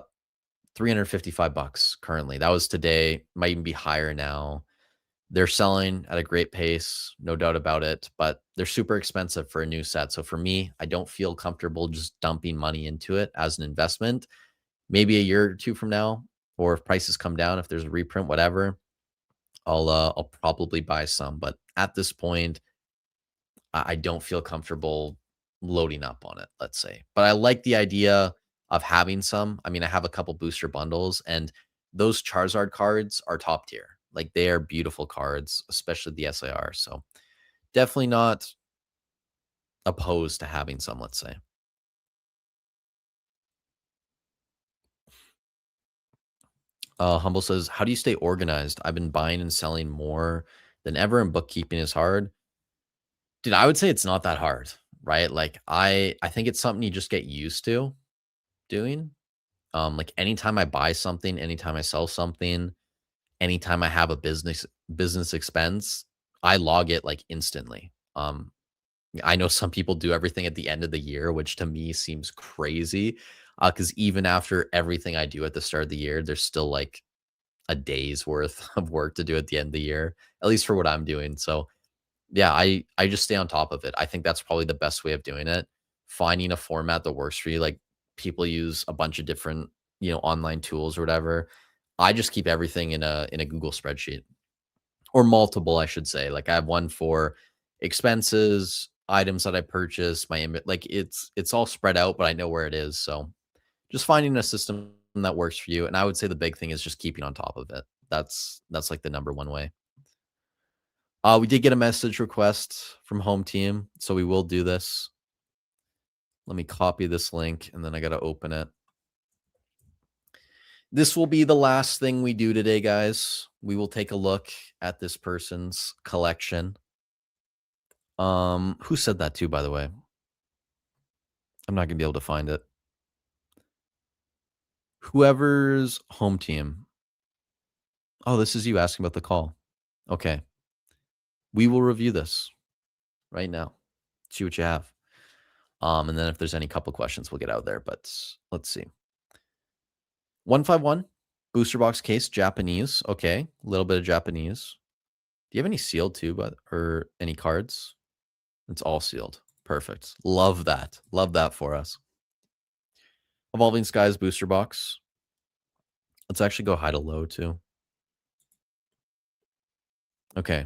Speaker 1: $355 currently. That was today. Might even be higher now. They're selling at a great pace, no doubt about it, but they're super expensive for a new set. So for me, I don't feel comfortable just dumping money into it as an investment. Maybe a year or two from now, or if prices come down, if there's a reprint, whatever, I'll probably buy some. But at this point, I don't feel comfortable loading up on it, let's say. But I like the idea of having some. I mean, I have a couple booster bundles, and those Charizard cards are top tier. Like they are beautiful cards, especially the SIR. So definitely not opposed to having some, let's say. Humble says, how do you stay organized? I've been buying and selling more than ever, and bookkeeping is hard. Dude, I would say it's not that hard, right? Like I think it's something you just get used to doing. Like anytime I buy something, anytime I sell something, anytime I have a business expense, I log it like instantly. I know some people do everything at the end of the year, which to me seems crazy. Because even after everything I do at the start of the year, there's still like a day's worth of work to do at the end of the year, at least for what I'm doing. So yeah, I just stay on top of it. I think that's probably the best way of doing it. Finding a format that works for you. Like people use a bunch of different, online tools or whatever. I just keep everything in a Google spreadsheet or multiple, I should say. Like I have one for expenses, items that I purchase, like it's all spread out, but I know where it is. So just finding a system that works for you. And I would say the big thing is just keeping on top of it. That's like the number one way. We did get a message request from home team, so we will do this. Let me copy this link and then I got to open it. This will be the last thing we do today, guys. We will take a look at this person's collection. Who said that too, by the way? I'm not gonna be able to find it. Whoever's home team. Oh, this is you asking about the call. Okay. We will review this right now. See what you have. And then if there's any couple questions, we'll get out there. But let's see. 151 booster box case, Japanese. Okay, a little bit of Japanese. Do you have any sealed too, or any cards? It's all sealed. Perfect. Love that. Love that for us. Evolving Skies booster box. Let's actually go high to low too. Okay.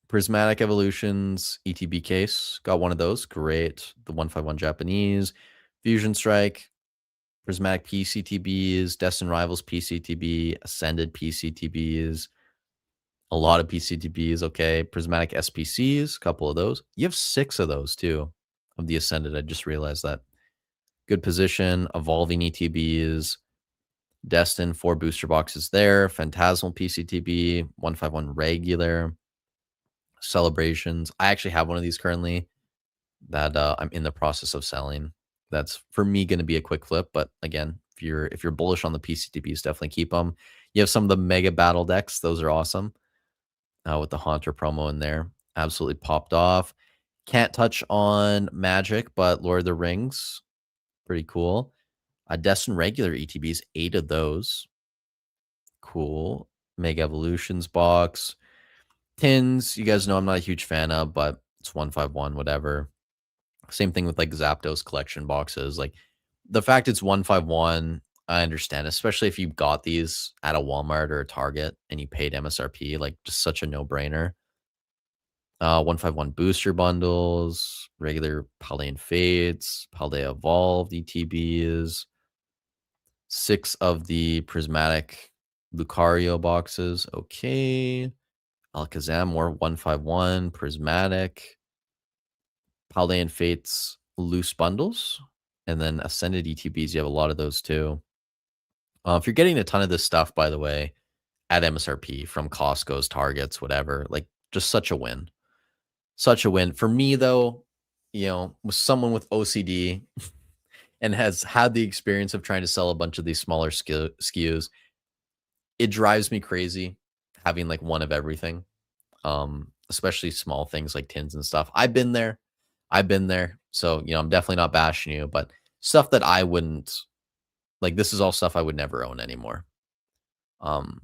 Speaker 1: Prismatic Evolutions ETB case. Got one of those. Great. The 151 Japanese. Fusion Strike. Prismatic PCTBs. Destined Rivals PCTB. Ascended PCTBs. A lot of PCTBs. Okay. Prismatic SPCs. A couple of those. You have 6 of those too. Of the Ascended. I just realized that. Good position. Evolving ETBs. Destined 4 booster boxes there. Phantasmal PCTB. 151 regular. Celebrations. I actually have one of these currently that I'm in the process of selling. That's for me going to be a quick flip, but again, if you're bullish on the PCTBs, definitely keep them. You have some of the mega battle decks; those are awesome. With the Haunter promo in there, absolutely popped off. Can't touch on Magic, but Lord of the Rings, pretty cool. Destined regular ETBs, 8 of those. Cool. Mega Evolutions box. Tins, you guys know I'm not a huge fan of, but it's 151, whatever. Same thing with like Zapdos collection boxes. Like the fact it's 151, I understand, especially if you got these at a Walmart or a Target and you paid MSRP, like just such a no-brainer. 151 booster bundles, regular Palian Fates, Paldean Evolved ETBs, 6 of the Prismatic Lucario boxes. Okay. Alakazam, more 151, Prismatic, Paldean Fates loose bundles, and then Ascended ETBs. You have a lot of those too. If you're getting a ton of this stuff, by the way, at MSRP from Costco's, Targets, whatever, like just such a win. Such a win. For me, though, with someone with OCD and has had the experience of trying to sell a bunch of these smaller SKUs, it drives me crazy having like one of everything. Especially small things like tins and stuff. I've been there. So, I'm definitely not bashing you, but stuff that I wouldn't like, this is all stuff I would never own anymore. Um,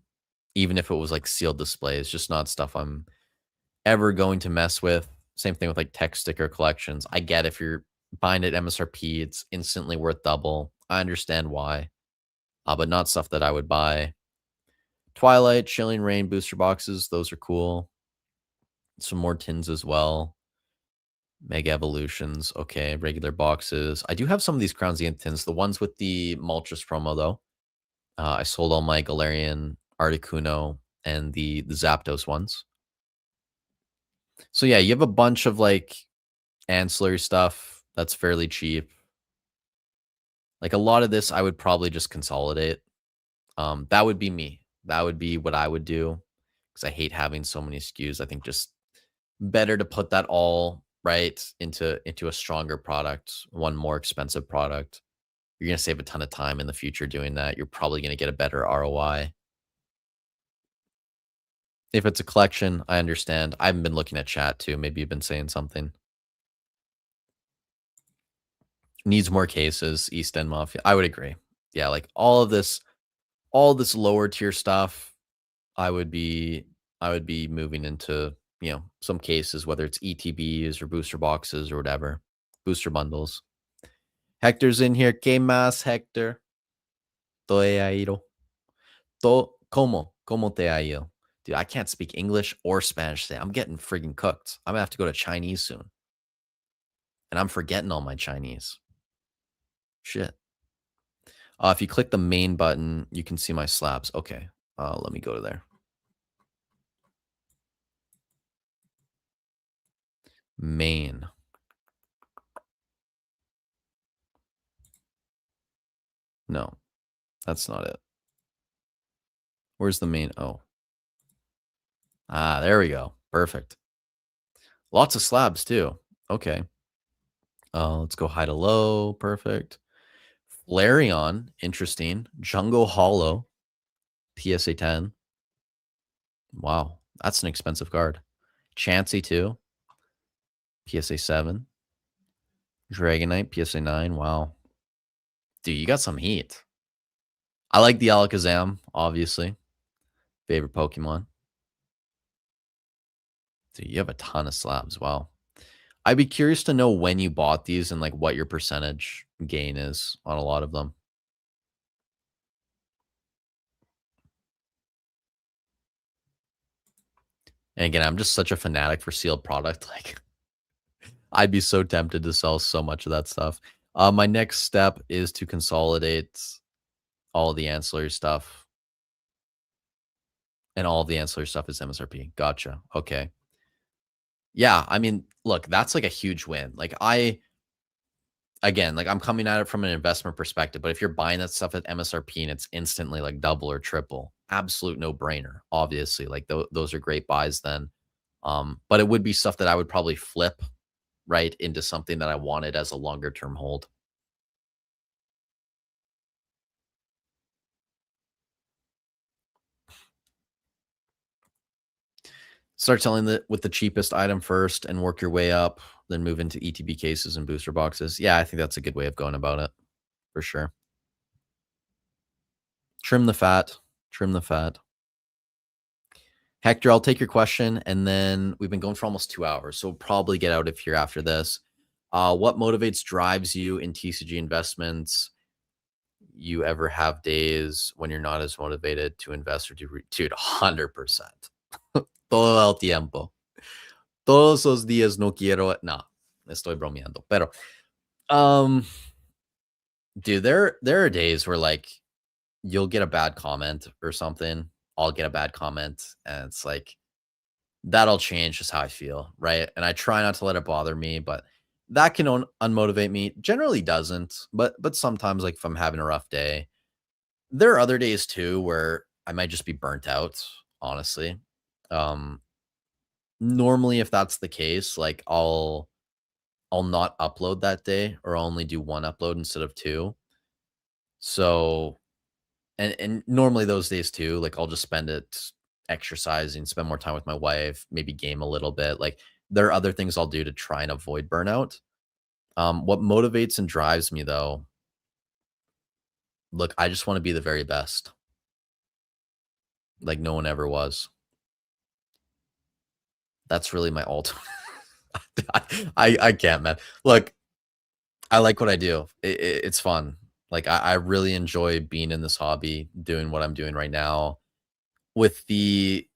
Speaker 1: Even if it was like sealed displays, just not stuff I'm ever going to mess with. Same thing with like tech sticker collections. I get if you're buying at MSRP, it's instantly worth double. I understand why, but not stuff that I would buy. Twilight, Chilling Rain booster boxes, those are cool. Some more tins as well. Mega Evolutions. Okay, regular boxes. I do have some of these Crown Zenith tins. The ones with the Moltres promo, though. I sold all my Galarian, Articuno, and the Zapdos ones. So yeah, you have a bunch of like ancillary stuff that's fairly cheap. Like a lot of this, I would probably just consolidate. That would be me. That would be what I would do because I hate having so many SKUs. I think just better to put that all right into a stronger product, one more expensive product. You're going to save a ton of time in the future doing that. You're probably going to get a better ROI. If it's a collection, I understand. I haven't been looking at chat too. Maybe you've been saying something. Needs more cases, East End Mafia. I would agree. Yeah, like all this lower tier stuff, I would be moving into, some cases, whether it's ETBs or booster boxes or whatever, booster bundles. Hector's in here. Que más, Hector? Te ha ido. ¿Cómo te ha ido? Dude, I can't speak English or Spanish today. I'm getting friggin' cooked. I'm gonna have to go to Chinese soon. And I'm forgetting all my Chinese. Shit. If you click the main button, you can see my slabs. Okay. Let me go to there. Main. No, that's not it. Where's the main? Oh. There we go. Perfect. Lots of slabs too. Okay. Let's go high to low. Perfect. Flareon. Interesting. Jungle Hollow. PSA 10. Wow. That's an expensive card. Chansey too. PSA 7. Dragonite. PSA 9. Wow. Dude, you got some heat. I like the Alakazam, obviously. Favorite Pokemon. Dude, you have a ton of slabs. Wow. I'd be curious to know when you bought these and like what your percentage gain is on a lot of them. And again, I'm just such a fanatic for sealed product. Like, I'd be so tempted to sell so much of that stuff. My next step is to consolidate all the ancillary stuff, and all of the ancillary stuff is MSRP. Gotcha. Okay. Yeah, I mean, look, that's like a huge win. Like again, like I'm coming at it from an investment perspective, but if you're buying that stuff at MSRP and it's instantly like double or triple, absolute no brainer. Obviously, like those are great buys then. But it would be stuff that I would probably flip right into something that I wanted as a longer term hold. Start selling with the cheapest item first and work your way up, then move into ETB cases and booster boxes. Yeah, I think that's a good way of going about it for sure. Trim the fat. Trim the fat. Hector, I'll take your question, and then we've been going for almost 2 hours, so we'll probably get out of here after this. What motivates, drives you in TCG investments? You ever have days when you're not as motivated to invest or to dude, 100%. Todo el tiempo. Todos los días no quiero. No, estoy bromeando. Pero, dude, there are days where like you'll get a bad comment or something. I'll get a bad comment, and it's like that'll change just how I feel, right? And I try not to let it bother me, but that can unmotivate me. Generally doesn't, but sometimes like if I'm having a rough day, there are other days too where I might just be burnt out, honestly. Um Normally if that's the case, like I'll not upload that day or I'll only do one upload instead of two. So and normally those days too, like I'll just spend it exercising, spend more time with my wife, maybe game a little bit. Like there are other things I'll do to try and avoid burnout. What motivates and drives me though, look, I just want to be the very best, like no one ever was. That's really my ultimate. I can't, man. Look, I like what I do. It's fun. Like I really enjoy being in this hobby, doing what I'm doing right now. With the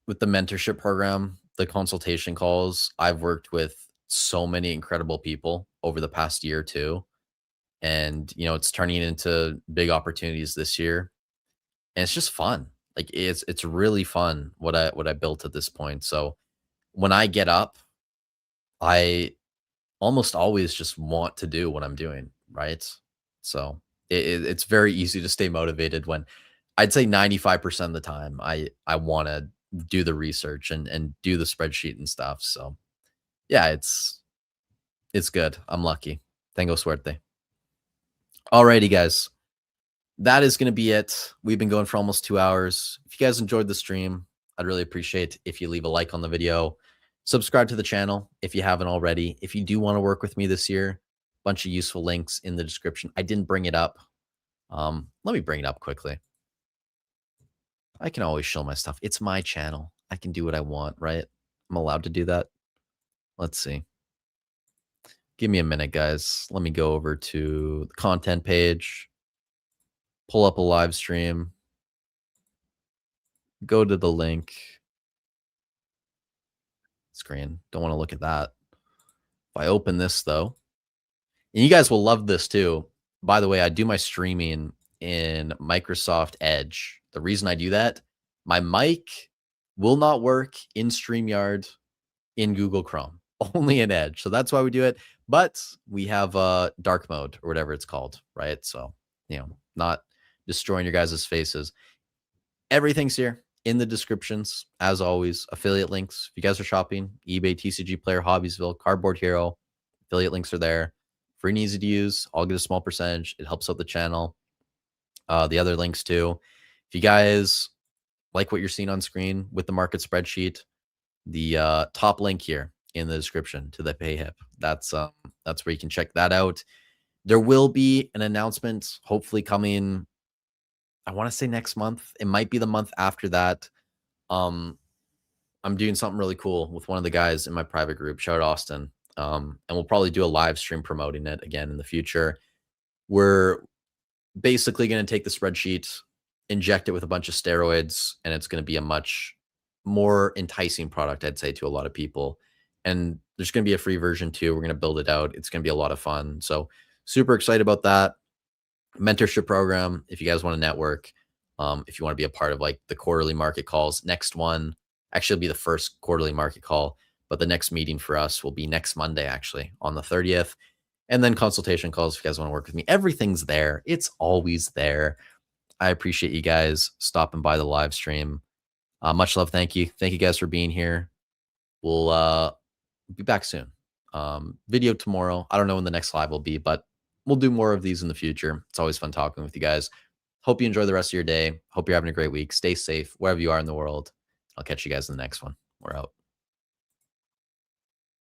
Speaker 1: mentorship program, the consultation calls, I've worked with so many incredible people over the past year too. And it's turning into big opportunities this year. And it's just fun. Like it's really fun what I built at this point. So when I get up, I almost always just want to do what I'm doing, right? So it's very easy to stay motivated when I'd say 95% of the time I want to do the research and do the spreadsheet and stuff. So yeah, it's good. I'm lucky. Tengo suerte. Alrighty, guys. That is going to be it. We've been going for almost 2 hours. If you guys enjoyed the stream, I'd really appreciate if you leave a like on the video. Subscribe to the channel if you haven't already. If you do want to work with me this year, a bunch of useful links in the description. I didn't bring it up. Let me bring it up quickly. I can always show my stuff. It's my channel. I can do what I want, right? I'm allowed to do that. Let's see. Give me a minute, guys. Let me go over to the content page, pull up a live stream, go to the link screen. Don't want to look at that. If I open this though, and you guys will love this too. By the way, I do my streaming in Microsoft Edge. The reason I do that, my mic will not work in StreamYard in Google Chrome, only in Edge. So that's why we do it. But we have dark mode or whatever it's called, right? So, not destroying your guys' faces. Everything's here in the descriptions. As always, affiliate links. If you guys are shopping, eBay, TCG Player, Hobbiesville, Cardboard Hero, affiliate links are there. Free and easy to use. I'll get a small percentage. It helps out the channel. The other links too. If you guys like what you're seeing on screen with the market spreadsheet, the top link here in the description to the PayHip. That's where you can check that out. There will be an announcement hopefully coming, I want to say next month. It might be the month after that. I'm doing something really cool with one of the guys in my private group. Shout out Austin. And we'll probably do a live stream promoting it again in the future. We're basically going to take the spreadsheet, inject it with a bunch of steroids, and it's going to be a much more enticing product, I'd say, to a lot of people. And there's going to be a free version too. We're going to build it out. It's going to be a lot of fun. So super excited about that. Mentorship program, if you guys want to network, if you want to be a part of like the quarterly market calls, next one actually will be the first quarterly market call, but the next meeting for us will be next Monday, actually on the 30th. And then consultation calls if you guys want to work with me. Everything's there. It's always there. I appreciate you guys stopping by the live stream. Much love. Thank you. Thank you guys for being here. We'll be back soon. Video tomorrow. I don't know when the next live will be, but we'll do more of these in the future. It's always fun talking with you guys. Hope you enjoy the rest of your day. Hope you're having a great week. Stay safe wherever you are in the world. I'll catch you guys in the next one. We're out.